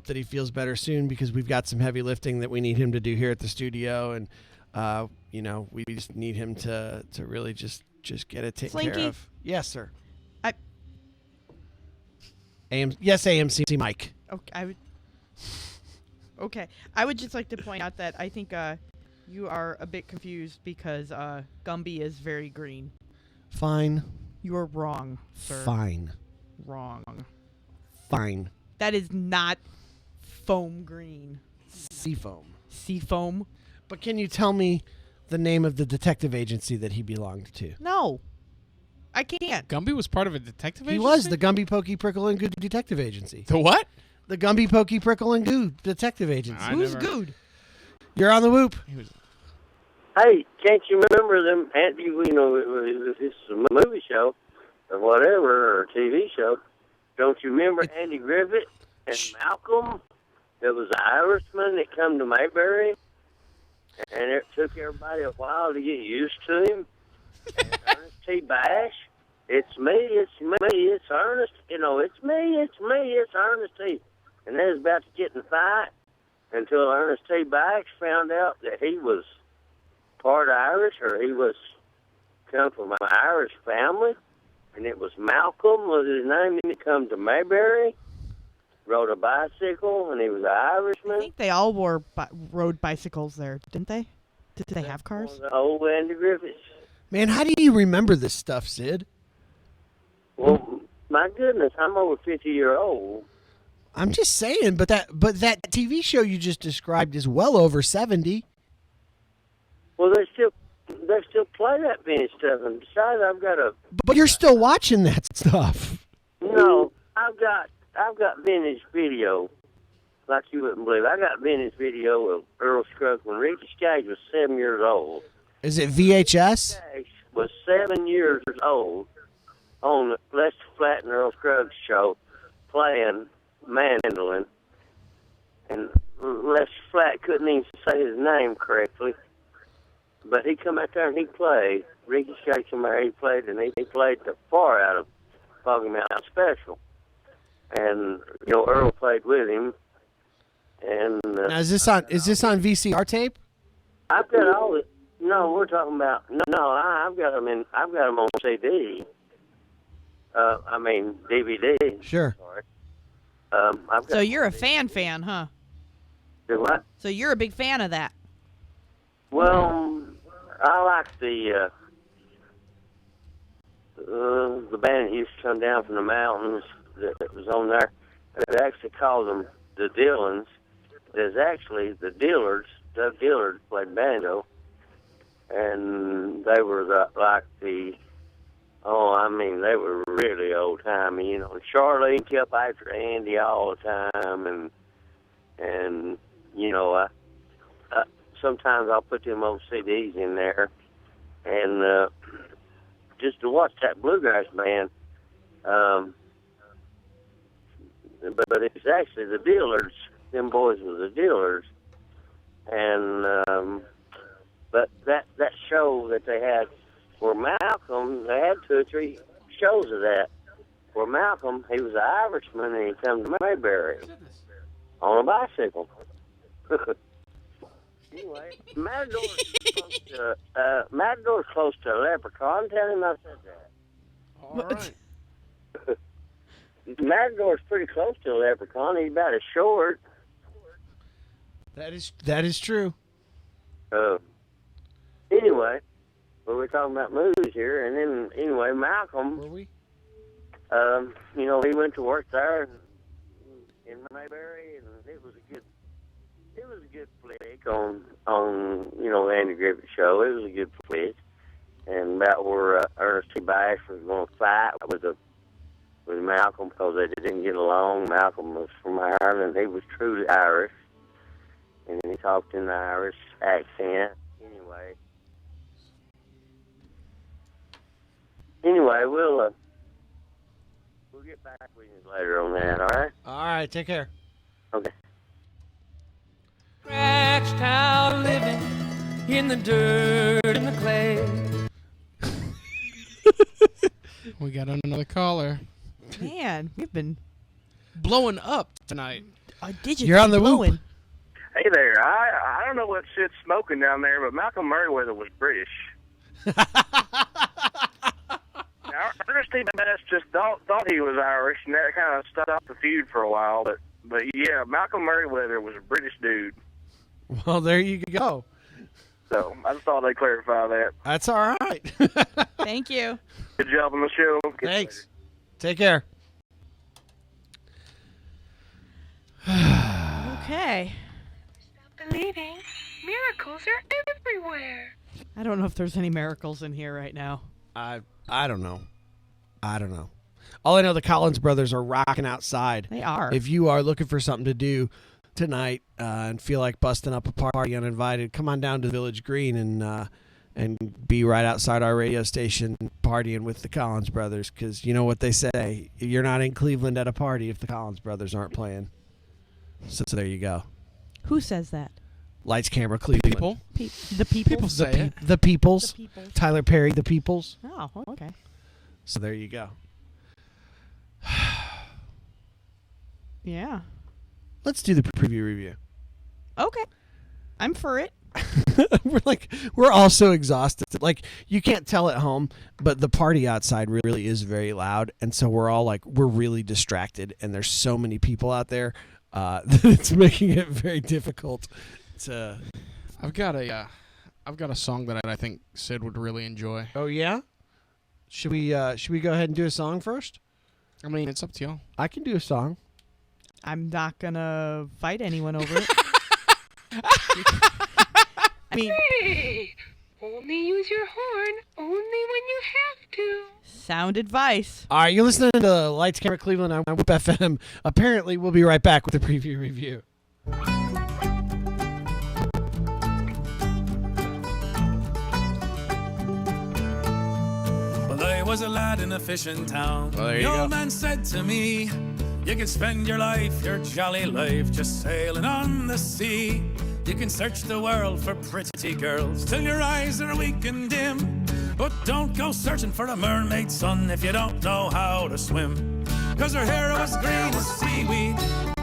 B: he feels better soon because we've got some heavy lifting that we need him to do here at the studio, and we just need him to really just get it taken care of. Yes, sir. AMC Mike.
C: Okay, I would just like to point out that I think you are a bit confused because Gumby is very green.
B: Fine.
C: You are wrong, sir.
B: Fine.
C: Wrong.
B: Fine.
C: That is not foam green.
B: Seafoam.
C: Seafoam.
B: But can you tell me the name of the detective agency that he belonged to?
C: No. I can't.
D: Gumby was part of a detective agency?
B: He was the Gumby, Pokey, Prickle, and Goo Detective Agency.
D: The what?
B: The Gumby, Pokey, Prickle, and Goo Detective Agency.
C: Who's good?
B: You're on the whoop.
F: Hey, can't you remember them? It's a movie show or whatever, or TV show. Don't you remember Andy Griffith and Malcolm? There was an Irishman that come to Mayberry, and it took everybody a while to get used to him. And Ernest T. Bash. It's me, it's Ernest. It's Ernest T. And they was about to get in a fight until Ernest T. Bash found out that he was part Irish, or he was come from an Irish family, and it was Malcolm was his name. He come to Mayberry, rode a bicycle, and he was an Irishman.
C: I think they all rode bicycles there, didn't they? Did they have cars?
F: Old Andy Griffiths.
B: Man, how do you remember this stuff, Sid?
F: Well, my goodness, I'm over 50-year-old.
B: I'm just saying, but that TV show you just described is well over 70.
F: Well, they still play that vintage stuff, and besides, I've got a.
B: But you're still watching that stuff.
F: No, I've got vintage video, like you wouldn't believe. I got vintage video of Earl Scruggs when Ricky Skaggs was 7 years old.
B: Is it VHS?
F: Skaggs was 7 years old on the Lester Flatt and Earl Scruggs show, playing mandolin, and Lester Flatt couldn't even say his name correctly. But he come out there and he played. Ricky Skaggs come out there, he played, and he played the far out of Foggy Mountain Special. And Earl played with him. And
B: now is this on VCR tape?
F: I've got all the. No, we're talking about. No, I've got them on CD. DVD.
B: Sure.
F: Sorry.
C: So you're a fan, huh?
F: Do what?
C: So you're a big fan of that?
F: Well, I like the band that used to come down from the mountains that was on there. They actually called them the Dillons. There's actually the Dillards. Doug Dillard played banjo, and they were they were really old-timey. Charlene kept after Andy all the time, and sometimes I'll put them old CDs in there, and just to watch that bluegrass band. But it's actually the Dillards. Them boys were the Dillards, and but that show that they had for Malcolm, they had 2 or 3 shows of that. For Malcolm, he was an Irishman, and he come to Mayberry on a bicycle. Anyway, Matador's close to a leprechaun. Tell him I said that.
D: All right.
F: Matador's pretty close to a leprechaun. He's about as short.
B: That is true.
F: Anyway, we're talking about movies here, and then anyway, Malcolm.
B: Were we?
F: He went to work there in Mayberry, and it was a good flick on Andy Griffith show. It was a good flick, and about where Ernest T. Bash was going to fight with with Malcolm because they didn't get along. Malcolm was from Ireland. He was truly Irish, and he talked in the Irish accent. Anyway, we'll get back with you later on that. All right.
B: All right. Take care.
F: Okay.
L: Scratched out living in the dirt and the clay.
D: We got another caller.
C: Man, we've been
D: blowing up tonight.
C: Digits
B: You're on the
C: blowing.
B: whoop.
O: Hey there. I don't know what shit's smoking down there, but Malcolm Merriweather was British. Now, Ernestine Best just thought he was Irish, and that kind of stopped the feud for a while. But yeah, Malcolm Merriweather was a British dude.
B: Well, there you go.
O: So I just thought I'd clarify that.
B: That's all right.
C: Thank you.
O: Good job on the show.
B: Thanks. Take care.
C: Okay.
H: Believing miracles are everywhere.
C: I don't know if there's any miracles in here right now.
B: I don't know. All I know, the Collins brothers are rocking outside.
C: They are.
B: If you are looking for something to do tonight and feel like busting up a party uninvited, come on down to Village Green and be right outside our radio station partying with the Collins brothers, because you know what they say, you're not in Cleveland at a party if the Collins brothers aren't playing. So there you go.
C: Who says that?
B: Lights, camera, Cleveland.
D: People.
C: The people.
D: People say it.
B: The Peoples.
C: The Peoples.
B: Tyler Perry, The Peoples.
C: Oh, okay.
B: So there you go.
C: Yeah.
B: Let's do the preview review.
C: Okay. I'm for it.
B: we're all so exhausted. Like, you can't tell at home, but the party outside really is very loud, and so we're all we're really distracted, and there's so many people out there that it's making it very difficult to.
D: I've got a song that I think Sid would really enjoy.
B: Oh yeah? Should we go ahead and do a song first?
D: I mean, it's up to y'all.
B: I can do a song.
C: I'm not gonna fight anyone over it. I mean,
H: Hey, only use your horn only when you have to.
C: sound advice.
B: All right, you're listening to Lights, Camera, Cleveland on Whip FM. Apparently, we'll be right back with the preview review.
P: Well, I was a lad in a fishing town.
D: Well, there
P: the
D: you
P: old
D: go.
P: man said to me, you can spend your life, your jolly life, just sailing on the sea. You can search the world for pretty girls till your eyes are weak and dim. But don't go searching for a mermaid, son, if you don't know how to swim. 'Cause her hair was green as seaweed,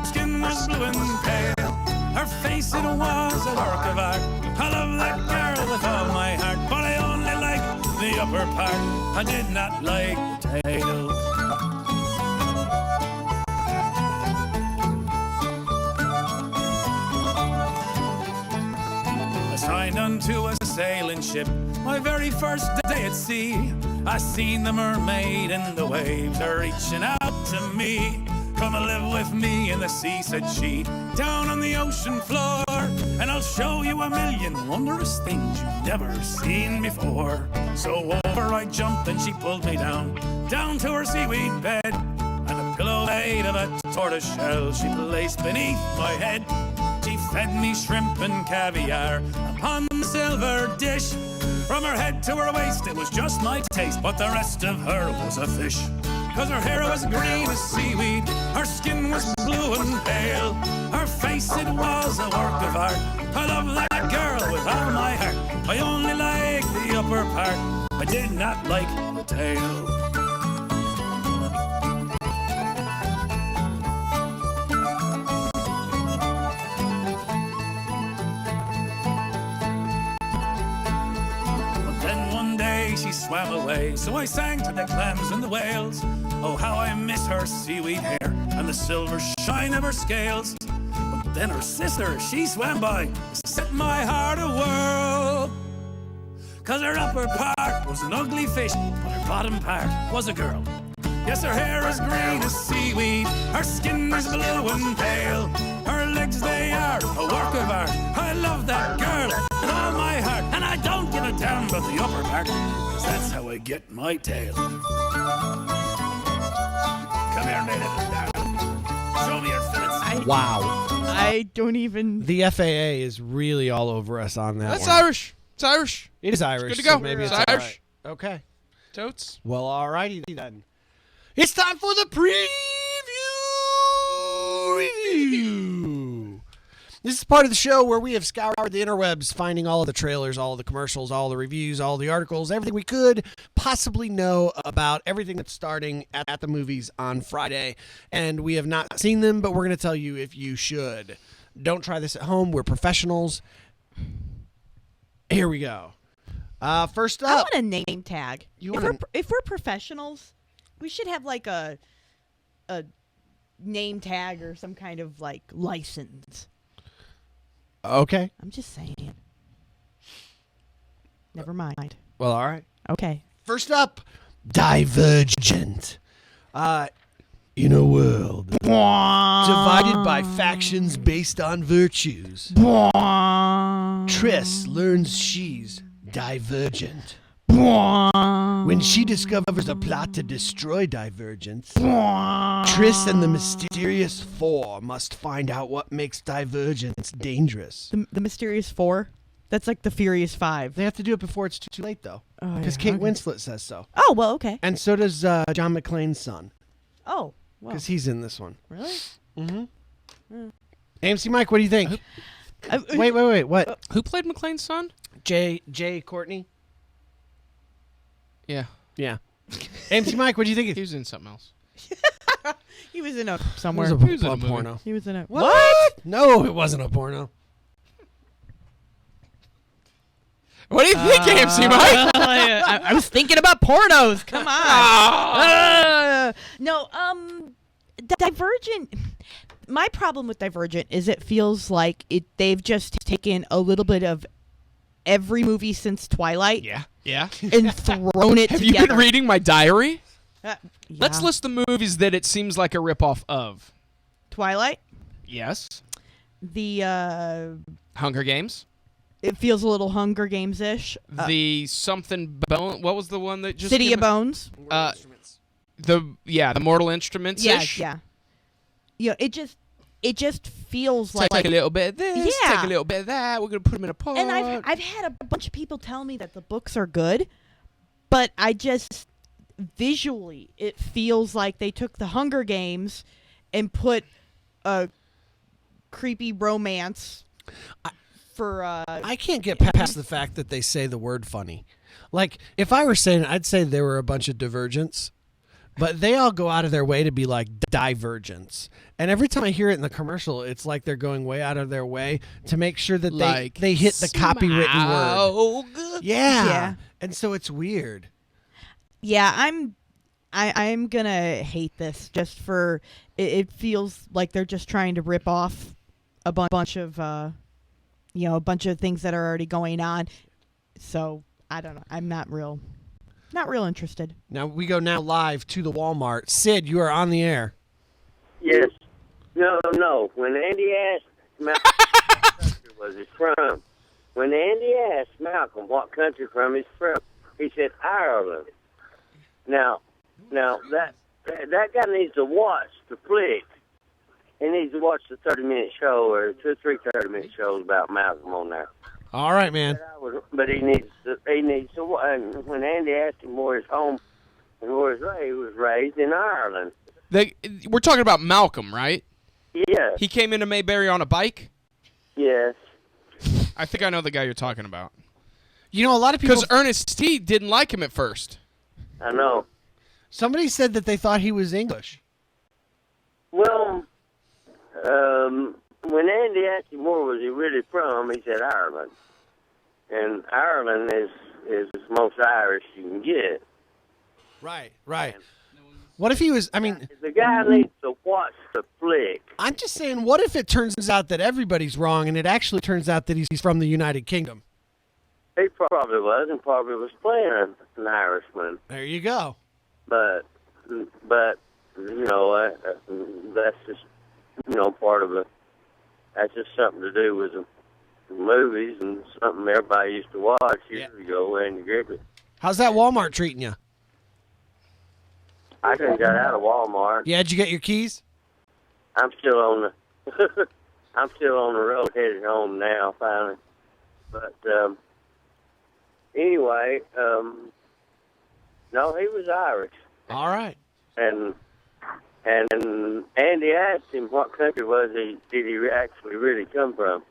P: skin was blue and pale. Her face, it was a work of art. I love that girl with all my heart, but I only liked the upper part. I did not like the tail. Signed onto a sailing ship, my very first day at sea. I seen the mermaid in the waves, her reaching out to me. Come and live with me in the sea, said she, down on the ocean floor. And I'll show you a million wondrous things you've never seen before. So over I jumped and she pulled me down to her seaweed bed. And a pillow made of a tortoise shell she placed beneath my head. She fed me shrimp and caviar upon the silver dish. From her head to her waist it was just my taste, but the rest of her was a fish. 'Cause her hair was green as seaweed, her skin was blue and pale. Her face, it was a work of art. I love that girl with all my heart. I only liked the upper part, I did not like the tail. She swam away, so I sang to the clams and the whales. Oh, how I miss her seaweed hair and the silver shine of her scales. But then her sister, she swam by, set my heart a whirl. 'Cause her upper part was an ugly fish, but her bottom part was a girl. Yes, her hair is green as seaweed, her skin is blue and pale. Her legs, they are a work of art. I love that girl with all my heart, and I don't give a damn about the upper part, 'cause that's how I get my tail. Come here, native. Show me your fence.
B: Wow.
C: I don't even.
B: The FAA is really all over us on that
D: That's
B: one.
D: Irish. It's Irish.
B: It is Irish.
D: Good to go.
B: So maybe it's
D: Irish.
B: all right. Okay.
D: Totes.
B: Well, alrighty then. It's time for the preview review. This is part of the show where we have scoured the interwebs, finding all of the trailers, all of the commercials, all the reviews, all the articles, everything we could possibly know about everything that's starting at the movies on Friday. And we have not seen them, but we're going to tell you if you should. Don't try this at home. We're professionals. Here we go. First
C: I
B: up.
C: want a name tag.
B: You
C: If
B: want
C: if we're professionals, we should have like a name tag or some kind of like license.
B: Okay.
C: I'm just saying. Never mind.
B: Well, all right.
C: Okay.
B: First up, Divergent. In a world divided by factions based on virtues, Triss learns she's divergent. When she discovers a plot to destroy Divergence, Triss and the mysterious Four must find out what makes Divergence dangerous.
C: The Mysterious Four? That's like the Furious Five.
B: They have to do it before it's too late, though.
C: Oh,
B: Because
C: yeah,
B: Kate
C: okay.
B: Winslet says so.
C: Oh, well, okay.
B: And so does John McClane's son.
C: Oh, well.
B: Because he's in this one.
C: Really?
B: Mm-hmm. AMC Mike, what do you think? Wait. What?
D: Who played McClane's son?
B: Jay Courtney?
D: Yeah.
B: Yeah. AMC Mike, what do you think?
D: He was in something else.
C: He was in a somewhere.
B: It was a porno.
C: He was in a
B: What? No, it wasn't a porno.
D: What do you think, AMC Mike?
C: I was thinking about pornos. Come on. No, Divergent. My problem with Divergent is it feels like they've just taken a little bit of every movie since Twilight.
D: Yeah.
C: And thrown it
D: Have
C: together.
D: you been reading my diary?
C: Yeah.
D: Let's list the movies that it seems like a ripoff of.
C: Twilight.
D: Yes.
C: The
D: Hunger Games.
C: it feels a little Hunger Games-ish.
D: The something bone. What was the one that just
C: City
D: came
C: of Bones.
D: The Mortal Instruments.
C: Yeah. It just feels like
D: Take a little bit of this.
C: Yeah.
D: Take a little bit of that. We're gonna put them in a pot.
C: And I've had a bunch of people tell me that the books are good, but I just visually it feels like they took the Hunger Games and put a creepy romance for.
B: I can't get past the fact that they say the word funny. Like if I were saying, I'd say there were a bunch of divergents. But they all go out of their way to be like divergence. And every time I hear it in the commercial, it's like they're going way out of their way to make sure that
D: Like
B: they hit the copywritten word.
D: Smaug.
B: Yeah. And so it's weird.
C: Yeah, I'm gonna hate this just for it feels like they're just trying to rip off a bunch of a bunch of things that are already going on. So I don't know. I'm not real interested.
B: Now we go live to the Walmart. Sid, you are on the air.
F: Yes. No. When Andy asked Malcolm what country was he from, when Andy asked Malcolm what country he's from, he said Ireland. Now that guy needs to watch the flick. He needs to watch the 30-minute show or 2 or 3 30-minute shows about Malcolm on there.
B: All right, man.
F: But he needs to. And when Andy asked him where his home and where he was raised in Ireland.
D: We're talking about Malcolm, right?
F: Yes.
D: He came into Mayberry on a bike?
F: Yes.
D: I think I know the guy you're talking about.
B: You know, a lot of people...
D: Because Ernest T didn't like him at first.
F: I know.
B: Somebody said that they thought he was English.
F: Well, when Andy asked him where was he really from, he said Ireland. And Ireland is the most Irish you can get.
B: Right. What if he was,
F: The guy needs to watch the flick.
B: I'm just saying, what if it turns out that everybody's wrong and it actually turns out that he's from the United Kingdom?
F: He probably was, and probably was playing an Irishman.
B: There you go.
F: But that's just, part of it. That's just something to do with the movies and something everybody used to watch years ago, Andy Griffith.
B: How's that Walmart treating you?
F: I done got out of Walmart.
B: Yeah, did you get your keys?
F: I'm still on the I'm still on the road headed home now, finally. But anyway, no, he was Irish.
B: All right.
F: And Andy asked him what country did he actually really come from,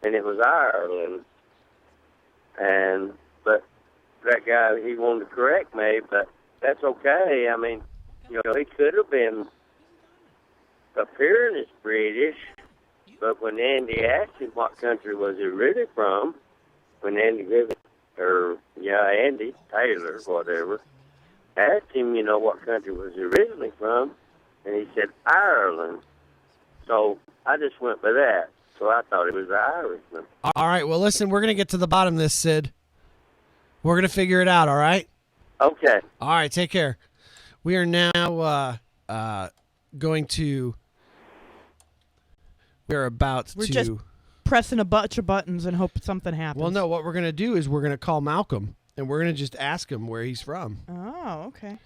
F: and it was Ireland. But that guy, he wanted to correct me, but that's okay. I mean, he could have been appearing as British, but when Andy asked him what country was he really from, when Andy Taylor, whatever, asked him, what country was he originally from, and he said Ireland. So I just went by that. So I thought it was an Irishman.
B: All right, well, listen, we're going to get to the bottom of this, Sid. We're going to figure it out, all right?
F: Okay.
B: All right, take care. We are now going to... We're
C: just pressing a bunch of buttons and hope something happens.
B: Well, no, what we're going to do is we're going to call Malcolm, and we're going to just ask him where he's from.
C: Oh, okay.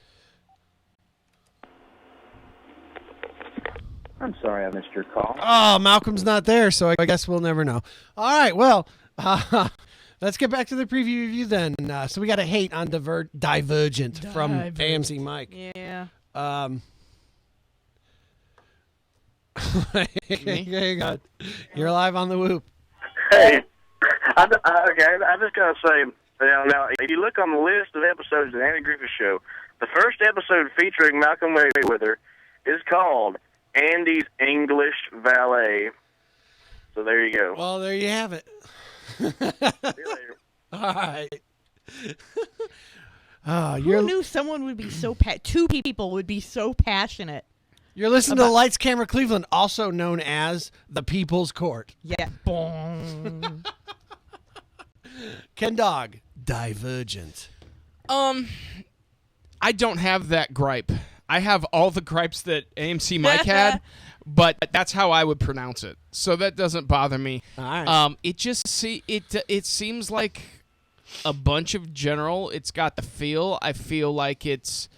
Q: I'm sorry I missed your call.
B: Oh, Malcolm's not there, so I guess we'll never know. All right, well, let's get back to the preview review then. So we got a hate on Divergent from AMC Mike.
C: Yeah.
B: Hang on. You're live on the Whoop.
O: Hey, I just gotta say, now if you look on the list of episodes of the Andy Griffith Show, the first episode featuring Malcolm Mayweather is called Andy's English Valet. So there you go.
B: Well, there you have it.
O: See you later.
B: All right.
C: Who knew someone would be so two people would be so passionate?
B: You're listening to Lights, Camera, Cleveland, also known as the People's Court.
C: Yeah. Boom.
B: Ken Dog, Divergent.
D: I don't have that gripe. I have all the gripes that AMC Mike had, but that's how I would pronounce it. So that doesn't bother me.
B: All right.
D: It seems like a bunch of general. It's got the feel. I feel like it's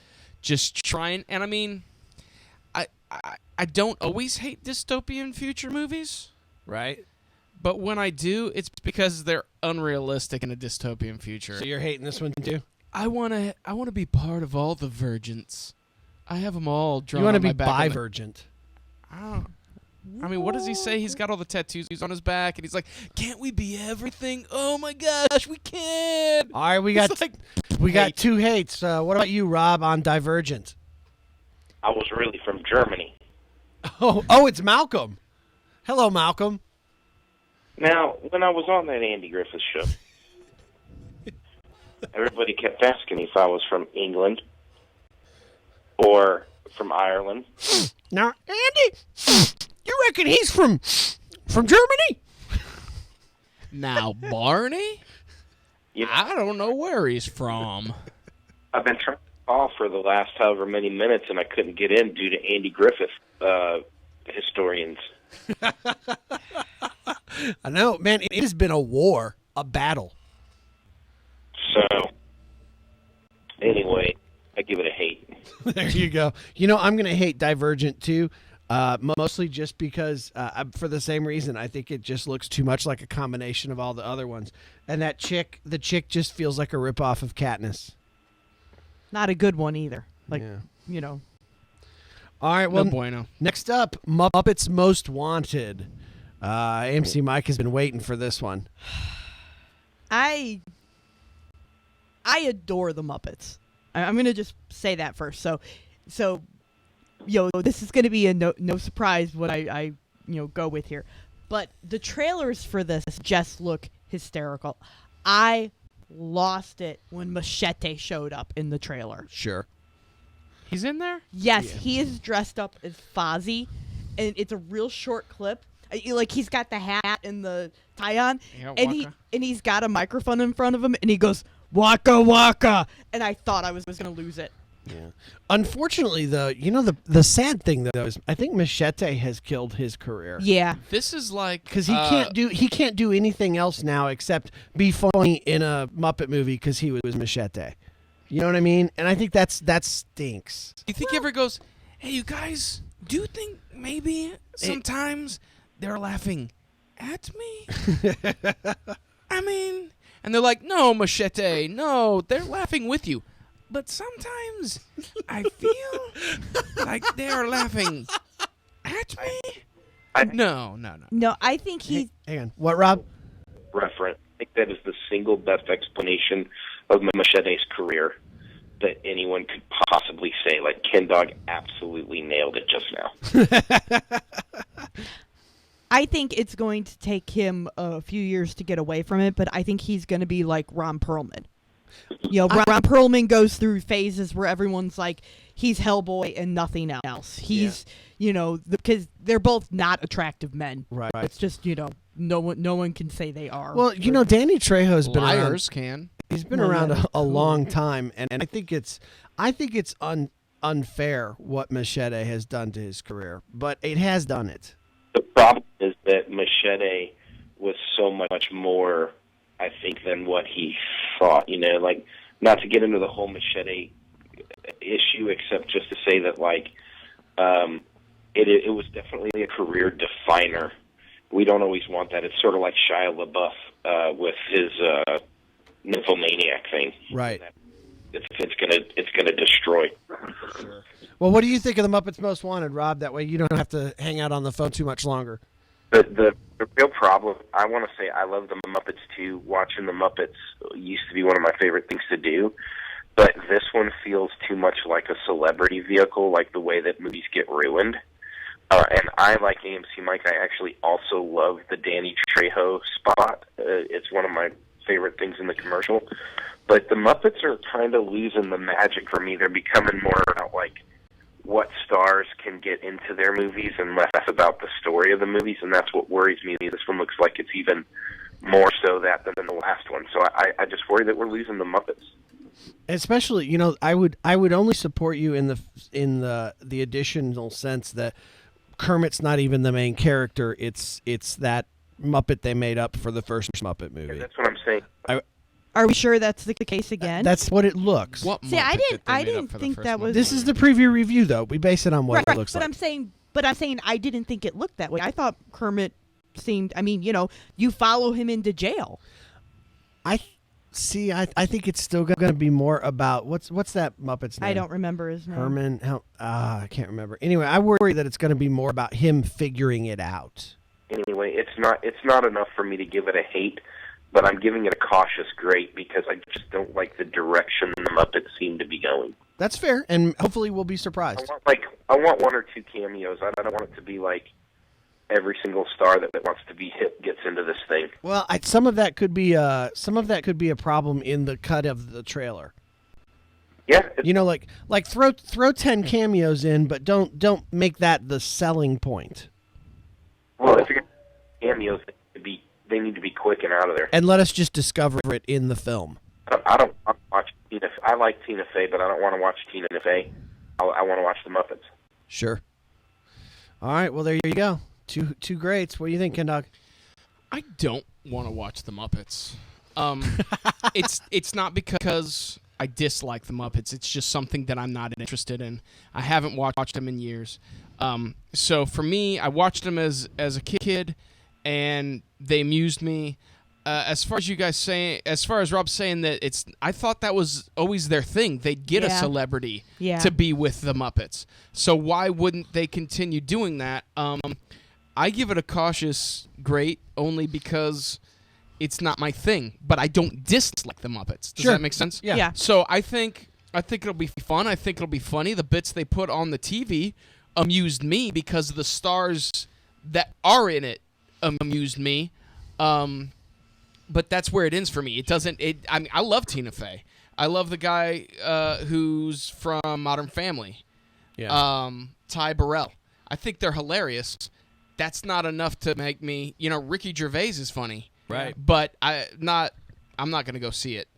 D: just trying, and I mean, I don't always hate dystopian future movies,
B: right?
D: But when I do, it's because they're unrealistic in a dystopian future.
B: So you're hating this one too?
D: I want to be part of all the Virgins. I have them all drawn.
B: You want to
D: on
B: be
D: my back.
B: Bivergent?
D: I mean, what does he say? He's got all the tattoos on his back, and he's like, "Can't we be everything? Oh my gosh, we can!"
B: All right, we got two hates. What about you, Rob, on Divergent?
I: I was really from Germany.
B: Oh, it's Malcolm. Hello, Malcolm.
I: Now, when I was on that Andy Griffith show, everybody kept asking me if I was from England or from Ireland.
B: Now, Andy, you reckon he's from Germany?
D: Now, Barney? I don't know where he's from.
I: I've been trying to call for the last however many minutes, and I couldn't get in due to Andy Griffith historians.
B: I know, man. It has been a war, a battle.
I: So, anyway, I give it a hate.
B: There you go. I'm going to hate Divergent too, mostly just because, for the same reason. I think it just looks too much like a combination of all the other ones. And the chick just feels like a ripoff of Katniss.
C: Not a good one either.
B: All right, well,
D: no bueno.
B: Next up, Muppets Most Wanted. AMC Mike has been waiting for this one.
C: I adore the Muppets. I'm going to just say that first. So, this is going to be a no surprise what I go with here. But the trailers for this just look hysterical. I lost it when Machete showed up in the trailer.
B: Sure.
D: He's in there?
C: Yes, he is dressed up as Fozzie, and it's a real short clip. He's got the hat and the tie on, and he's got a microphone in front of him, and he goes, "Waka waka," and I thought I was going to lose it.
B: Yeah. Unfortunately, though, the sad thing though is I think Machete has killed his career.
C: Yeah.
D: This is like
B: because he can't do anything else now except be funny in a Muppet movie because he was Machete. You know what I mean? And I think that stinks.
D: Do you think he ever goes, hey, you guys, do you think maybe sometimes they're laughing at me? I mean, and they're like, no, Machete, no, they're laughing with you. But sometimes I feel like they are laughing at me. No.
C: No, I think he.
B: Hang on. What, Rob?
I: Reference. I think that is the single best explanation of Machete's career that anyone could possibly say. Like, Ken Dog absolutely nailed it just now.
C: I think it's going to take him a few years to get away from it, but I think he's going to be like Ron Perlman. You know, Ron Perlman goes through phases where everyone's like, he's Hellboy and nothing else. He's, you know, because they're both not attractive men.
B: Right.
C: It's just, you know, no one can say they are.
B: Well, you know, Danny Trejo's been around.
D: Liars can.
B: He's been around a long time, and I think it's unfair what Machete has done to his career, but it has done it.
I: The problem is that Machete was so much more, I think, than what he thought. You know, like, not to get into the whole Machete issue, except just to say that, like, it was definitely a career definer. We don't always want that. It's sort of like Shia LaBeouf with his nymphomaniac thing.
B: Right.
I: It's gonna destroy.
B: Well, what do you think of the Muppets Most Wanted, Rob? That way you don't have to hang out on the phone too much longer.
I: The real problem, I want to say I love the Muppets too. Watching the Muppets used to be one of my favorite things to do. But this one feels too much like a celebrity vehicle, like the way that movies get ruined. And I, like AMC Mike, I actually also love the Danny Trejo spot. It's one of my favorite things in the commercial. But the Muppets are kind of losing the magic for me. They're becoming more about, like, what stars can get into their movies and less about the story of the movies, and that's what worries me. This one looks like it's even more so that than the last one. So I just worry that we're losing the Muppets.
B: Especially, you know, I would only support you in the additional sense that Kermit's not even the main character. It's that Muppet they made up for the first Muppet movie.
I: Yeah, that's what I'm saying.
C: Are we sure that's the case again?
B: That's what it looks.
C: See, I didn't think that was.
B: This is the preview review, though. We base it on what it looks
C: but
B: like.
C: I'm saying I didn't think it looked that way. I thought Kermit seemed. I mean, you know, you follow him into jail.
B: I think it's still going to be more about what's that Muppet's name?
C: I don't remember his name.
B: Herman. I can't remember. Anyway, I worry that it's going to be more about him figuring it out.
I: Anyway, it's not enough for me to give it a hate, but I'm giving it a cautious great because I just don't like the direction the Muppets seem to be going.
B: That's fair, and hopefully we'll be surprised.
I: I want one or two cameos. I don't want it to be like every single star that wants to be hit gets into this thing.
B: Well, some of that could be a problem in the cut of the trailer.
I: Yeah,
B: you know, like throw 10 cameos in, but don't make that the selling point.
I: Well, if you're gonna cameos, they need to be quick and out of there.
B: And let us just discover it in the film.
I: I don't want to watch Tina. I like Tina Fey, but I don't want to watch Tina Fey. I want to watch the Muppets.
B: Sure. All right. Well, there you go. Two greats. What do you think, Ken Dog?
D: I don't want to watch the Muppets. It's not because I dislike the Muppets. It's just something that I'm not interested in. I haven't watched them in years. So for me, I watched them as a kid, and they amused me. As far as Rob's saying that I thought that was always their thing. They'd get a celebrity to be with the Muppets. So why wouldn't they continue doing that? I give it a cautious great only because it's not my thing, but I don't dislike the Muppets. Does that make sense?
B: Yeah.
D: So I think it'll be fun. I think it'll be funny. The bits they put on the TV amused me because the stars that are in it amused me. But that's where it ends for me. It doesn't. I mean, I love Tina Fey. I love the guy who's from Modern Family.
B: Yeah.
D: Ty Burrell. I think they're hilarious. That's not enough to make me. You know, Ricky Gervais is funny.
B: Right.
D: But I'm not going to go see it.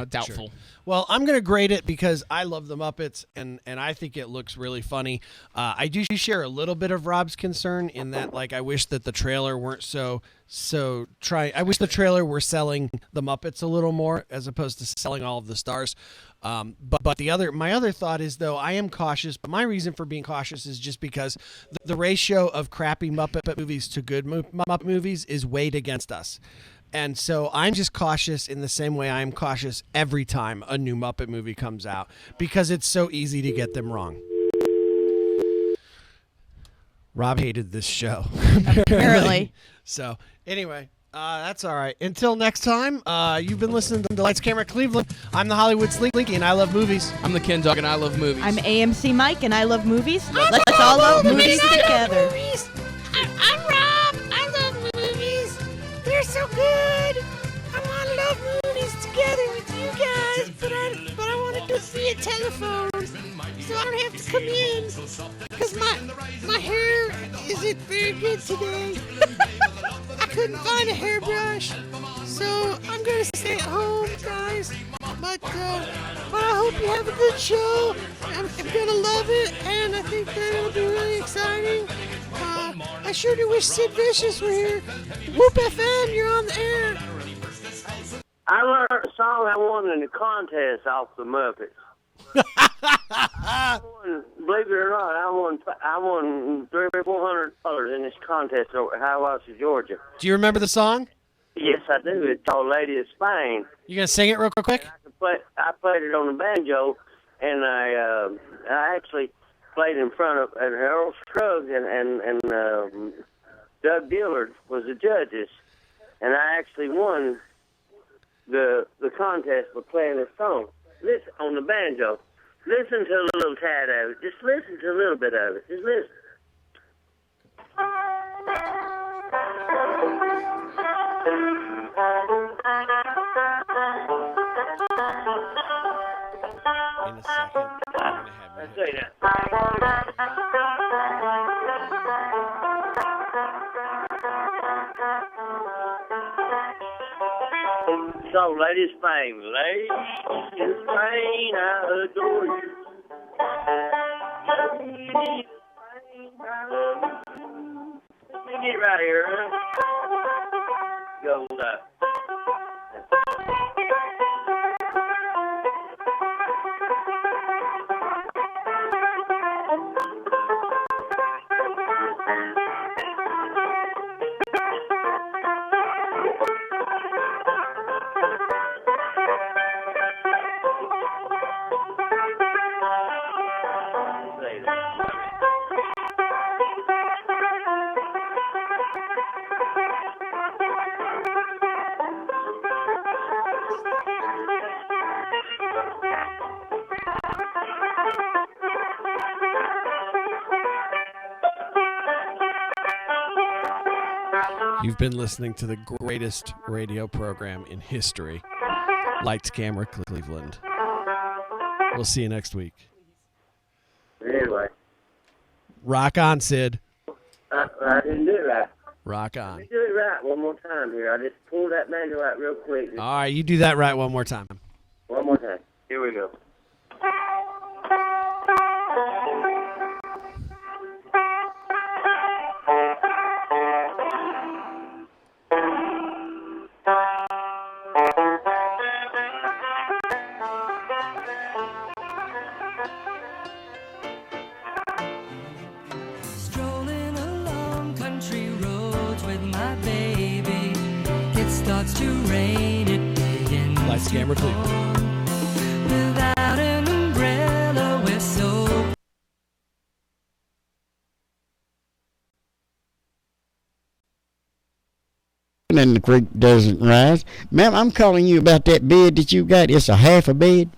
D: doubtful.
B: Well, I'm going to grade it because I love the Muppets, and I think it looks really funny. I do share a little bit of Rob's concern in that, like, I wish that the trailer weren't I wish the trailer were selling the Muppets a little more as opposed to selling all of the stars. But my other thought is, though, I am cautious, but my reason for being cautious is just because the ratio of crappy Muppet movies to good Muppet movies is weighed against us. And so I'm just cautious in the same way I'm cautious every time a new Muppet movie comes out because it's so easy to get them wrong. Rob hated this show.
C: Apparently.
B: So anyway, that's all right. Until next time, you've been listening to Lights Camera Cleveland. I'm the Hollywood Slinky, and I love movies.
D: I'm the Ken Dog, and I love movies.
C: I'm AMC Mike, and I love movies. Let's all love movies together.
J: I'm Rob. I love movies. They're so good. I want to love movies together with you guys, but I want to do it via telephone, so I don't have to come in because my hair isn't very good today. I couldn't find a hairbrush, so I'm gonna stay at home, guys. But I hope you have a good show. I'm gonna love it, and I think that it'll be really exciting. I sure do wish Sid Vicious were here. Whoop FM, you're on the air.
F: I learned a song I won in the contest off the Muppets. Believe it or not, I won $300 or $400 in this contest over at Hiawassee, Georgia.
B: Do you remember the song?
F: Yes, I do. It's called Lady of Spain.
B: You gonna sing it real quick?
F: I played it on the banjo, and I actually played in front of Earl Scruggs and Doug Dillard was the judges, and I actually won the contest for playing this song. Listen on the banjo. Listen to a little tad of it. Just listen to a little bit of it. Just listen.
B: In a second, I'm gonna have
F: Let's say that. So, Lady of Spain, Lady in Spain, I adore you. Lady of Spain, I love you. Let me get right here, huh? Go up.
B: You've been listening to the greatest radio program in history, Lights Camera Cleveland. We'll see you next week.
F: Anyway.
B: Rock on, Sid.
F: I didn't do it right.
B: Rock
F: Let
B: on.
F: me do it right one more time here. I just pulled that banjo out real quick.
B: All right, you do that right one more time.
F: One more time. Here we go.
G: Strolling along country roads with my baby. It starts to rain, it begins
B: Lights, Camera, Cleveland.
G: without an umbrella. We're so
R: And the creek doesn't rise. Ma'am, I'm calling you about that bed that you got. It's a half a bed.